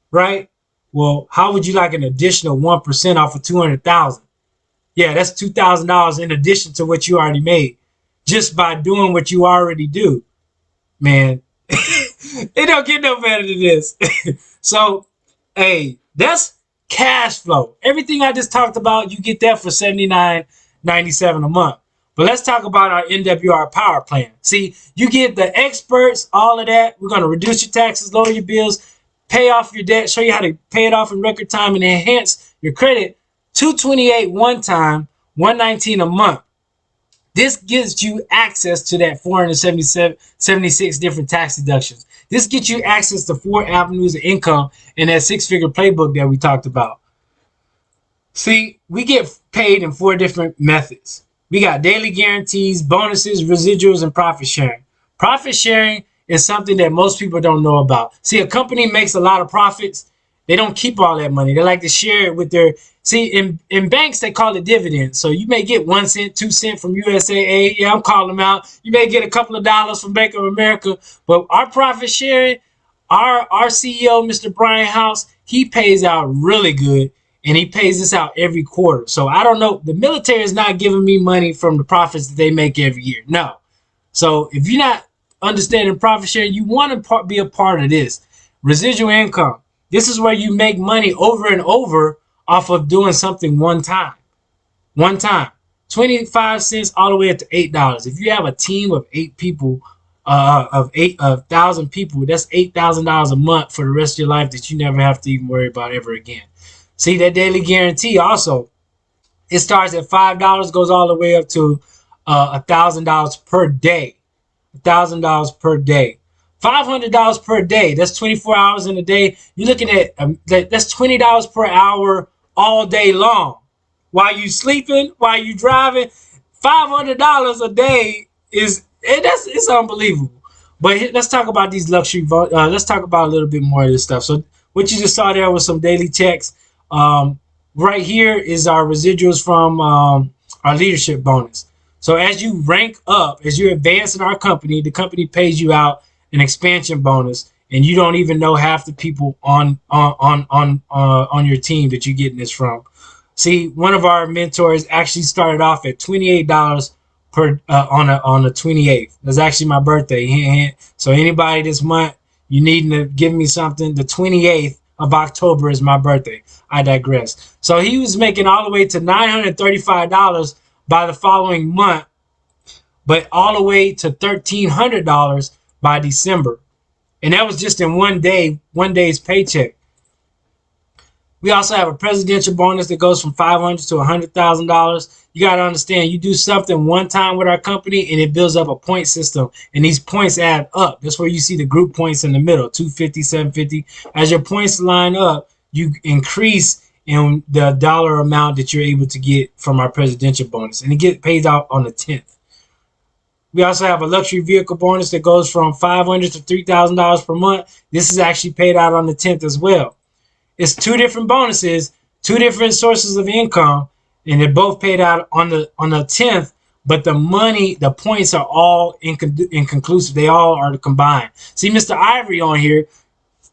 right? Well, how would you like an additional 1% off of $200,000? Yeah, that's $2,000 in addition to what you already made just by doing what you already do. Man, it don't get no better than this. So, hey, that's cash flow. Everything I just talked about, you get that for $79.97 a month. But let's talk about our NWR Power Plan. See, you get the experts, all of that. We're going to reduce your taxes, lower your bills, pay off your debt, show you how to pay it off in record time, and enhance your credit. $228 one time, $119 a month. This gives you access to that 76 different tax deductions. This gets you access to 4 avenues of income in that 6-figure playbook that we talked about. See, we get paid in 4 different methods. We got daily guarantees, bonuses, residuals, and profit sharing. Profit sharing is something that most people don't know about. See, a company makes a lot of profits. They don't keep all that money. They like to share it with their... See, in banks, they call it dividends. So you may get 1 cent, 2 cents from USAA. Yeah, I'm calling them out. You may get a couple of dollars from Bank of America. But our profit sharing, our CEO, Mr. Brian House, he pays out really good, and he pays this out every quarter. So I don't know. The military is not giving me money from the profits that they make every year. No. So if you're not understanding profit sharing, you want to be a part of this. Residual income. This is where you make money over and over off of doing something one time. One time. 25 cents all the way up to $8. If you have a team of 8 people, of 1,000 people, that's $8,000 a month for the rest of your life that you never have to even worry about ever again. See, that daily guarantee also, it starts at $5, goes all the way up to $1,000 per day. $1,000 per day. $500 per day. That's 24 hours in a day. You're looking at that's $20 per hour all day long. While you sleeping, while you driving, $500 a day it's unbelievable. But let's talk about these luxury. Let's talk about a little bit more of this stuff. So what you just saw there was some daily checks. Right here is our residuals from our leadership bonus. So as you rank up, as you advance in our company, the company pays you out an expansion bonus, and you don't even know half the people on your team that you're getting this from. See, one of our mentors actually started off at $28 per on the 28th. That's actually my birthday. So anybody this month, you needing to give me something, the 28th of October is my birthday. I digress. So he was making all the way to $935 by the following month, but all the way to $1,300 by December. And that was just in one day's paycheck. We also have a presidential bonus that goes from $500 to $100,000. You got to understand, you do something one time with our company and it builds up a point system, and these points add up. That's where you see the group points in the middle, 250, 750. As your points line up, you increase in the dollar amount that you're able to get from our presidential bonus, and it gets paid out on the 10th. We also have a luxury vehicle bonus that goes from $500 to $3,000 per month. This is actually paid out on the 10th as well. It's 2 different bonuses, 2 different sources of income, and they're both paid out on the 10th. But the points are all inconclusive. They all are combined. See, Mr. Ivory on here,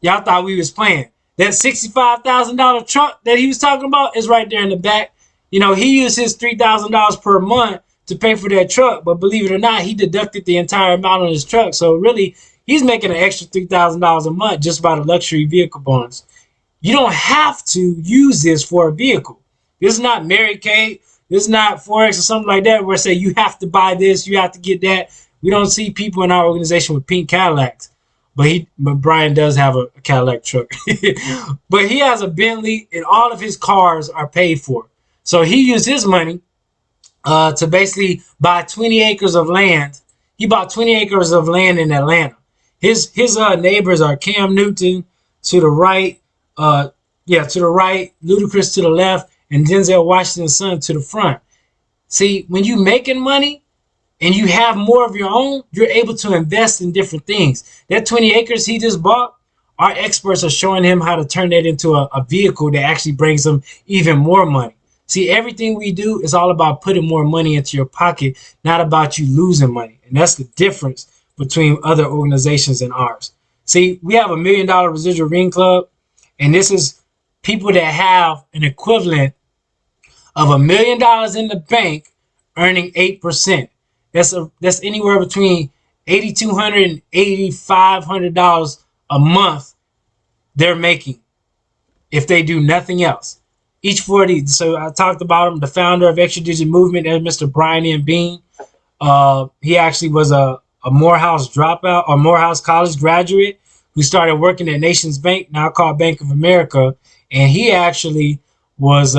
y'all thought we was playing. That $65,000 truck that he was talking about is right there in the back. You know, he used his $3,000 per month to pay for that truck, but believe it or not, he deducted the entire amount on his truck. So really, he's making an extra $3,000 a month just by the luxury vehicle bonus. You don't have to use this for a vehicle. This is not Mary Kay. This is not Forex or something like that where say you have to buy this, you have to get that. We don't see people in our organization with pink Cadillacs. But Brian does have a Cadillac truck. But he has a Bentley, and all of his cars are paid for. So he used his money to basically buy 20 acres of land. He bought 20 acres of land in Atlanta. His neighbors are Cam Newton to the right, to the right, Ludacris to the left, and Denzel Washington's son to the front. See, when you making money and you have more of your own, you're able to invest in different things. That 20 acres he just bought, our experts are showing him how to turn that into a vehicle that actually brings him even more money. See, everything we do is all about putting more money into your pocket, not about you losing money. And that's the difference between other organizations and ours. See, we have $1 million residual ring club, and this is people that have an equivalent of $1 million in the bank earning 8%. That's anywhere between $8,200 and $8,500 a month they're making if they do nothing else. Each 40. So I talked about him, the founder of Extra Digit Movement, and Mr. Brian M. Bean. He actually was a Morehouse dropout or Morehouse College graduate who started working at Nations Bank, now called Bank of America, and he actually was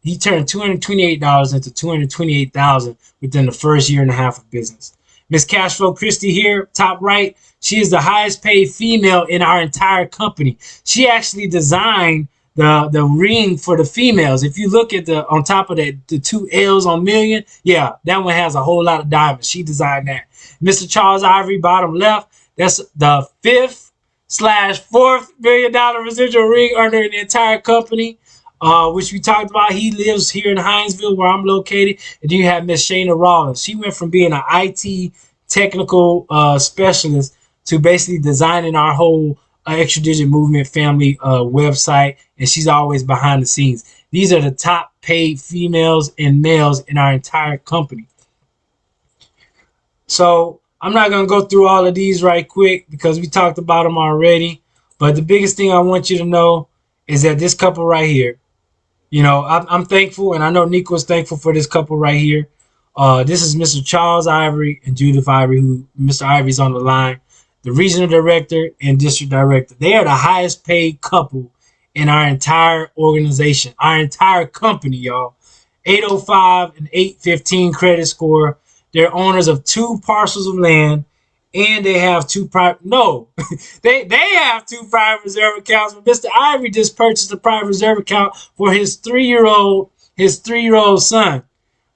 he turned $228 into $228,000 within the first year and a half of business. Miss Cashflow Christie here, top right. She is the highest paid female in our entire company. She actually designed the ring for the females. If you look at on top of that, the 2 L's on million, yeah, that one has a whole lot of diamonds. She designed that. Mr. Charles Ivory, bottom left, that's the 5th/4th $1 million residual ring earner in the entire company. Which we talked about. He lives here in Hinesville, where I'm located. And then you have Miss Shayna Rollins. She went from being an IT technical specialist to basically designing our whole Extra Digit Movement family website, and she's always behind the scenes. These are the top paid females and males in our entire company. So I'm not going to go through all of these right quick because we talked about them already. But the biggest thing I want you to know is that this couple right here, you know, I'm thankful, and I know Niqua's thankful for this couple right here. This is Mr. Charles Ivory and Judith Ivory, who Mr. Ivory's on the line, the regional director and district director. They are the highest paid couple in our entire organization, our entire company, y'all. 805 and 815 credit score. They're owners of 2 parcels of land, and they have 2 private. No, they have 2 private reserve accounts. But Mr. Ivory just purchased a private reserve account for his 3-year-old son.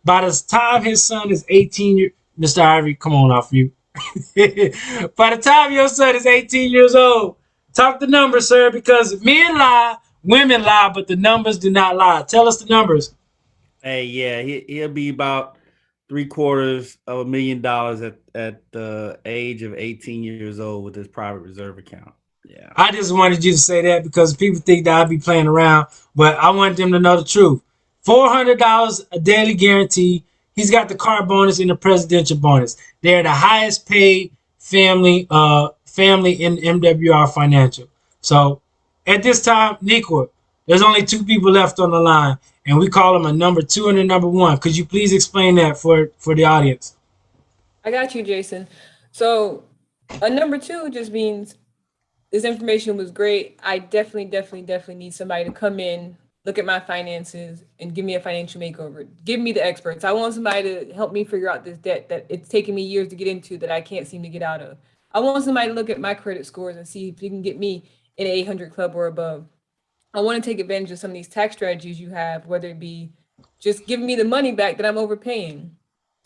By the time his son is 18, Mr. Ivory, come on off mute. By the time your son is 18 years old, talk the numbers, sir, because men lie, women lie, but the numbers do not lie. Tell us the numbers.
Hey, yeah, he'll be about $750,000 at the age of 18 years old with his private reserve account. Yeah.
I just wanted you to say that because people think that I'd be playing around, but I want them to know the truth. $400 a daily guarantee. He's got the car bonus and the presidential bonus. They're the highest paid family in MWR Financial. So at this time, Niqua, there's only 2 people left on the line, and we call them a number 2 and a number 1. Could you please explain that for the audience?
I got you, Jason. So a number 2 just means this information was great. I definitely need somebody to come in, look at my finances, and give me a financial makeover. Give me the experts. I want somebody to help me figure out this debt that it's taken me years to get into that I can't seem to get out of. I want somebody to look at my credit scores and see if you can get me in an 800 club or above. I want to take advantage of some of these tax strategies you have, whether it be just giving me the money back that I'm overpaying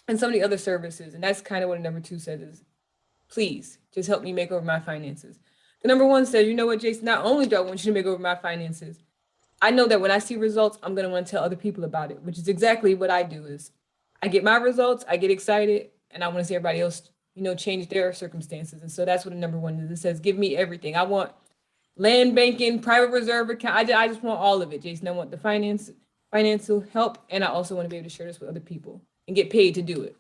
and some of the other services. And that's kind of what number 2 says is, please just help me make over my finances. The number 1 says, you know what, Jason, not only do I want you to make over my finances, I know that when I see results, I'm going to want to tell other people about it, which is exactly what I do is I get my results, I get excited, and I want to see everybody else, change their circumstances. And so that's what the number 1 is. It says, give me everything. I want land banking, private reserve account. I just want all of it, Jason. I want the financial help, and I also want to be able to share this with other people and get paid to do it.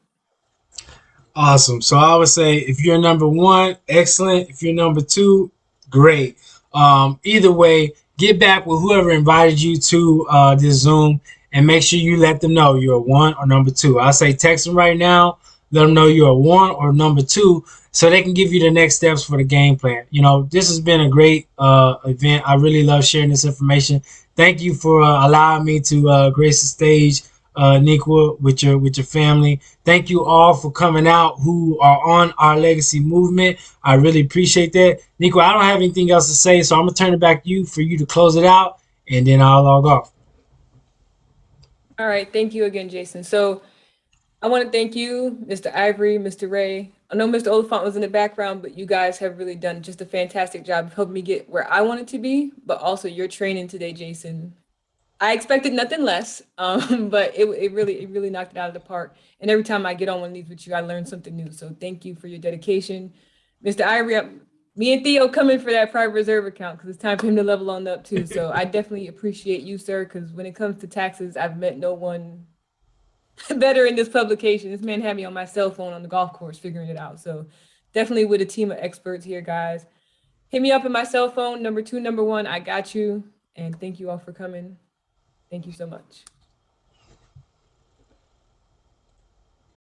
Awesome. So I would say if you're number 1, excellent. If you're number 2, great. Either way, get back with whoever invited you to this Zoom and make sure you let them know you're a 1 or number 2. I say text them right now. Let them know you're a 1 or number 2 so they can give you the next steps for the game plan. This has been a great event. I really love sharing this information. Thank you for allowing me to grace the stage, Niqua, with your family. Thank you all for coming out who are on our legacy movement. I really appreciate that. Niqua, I don't have anything else to say, so I'm going to turn it back to you for you to close it out, and then I'll log off.
All right. Thank you again, Jason. So I want to thank you, Mr. Ivory, Mr. Ray. I know Mr. Oliphant was in the background, but you guys have really done just a fantastic job of helping me get where I wanted to be, but also your training today, Jason. I expected nothing less, but it really knocked it out of the park. And every time I get on one of these with you, I learn something new. So thank you for your dedication. Mr. Ivory, me and Theo coming for that private reserve account because it's time for him to level on up too. So I definitely appreciate you, sir, because when it comes to taxes, I've met no one better in this publication. This man had me on my cell phone on the golf course figuring it out. So definitely with a team of experts here, guys. Hit me up in my cell phone, number 2, number 1. I got you. And thank you all for coming. Thank you so much.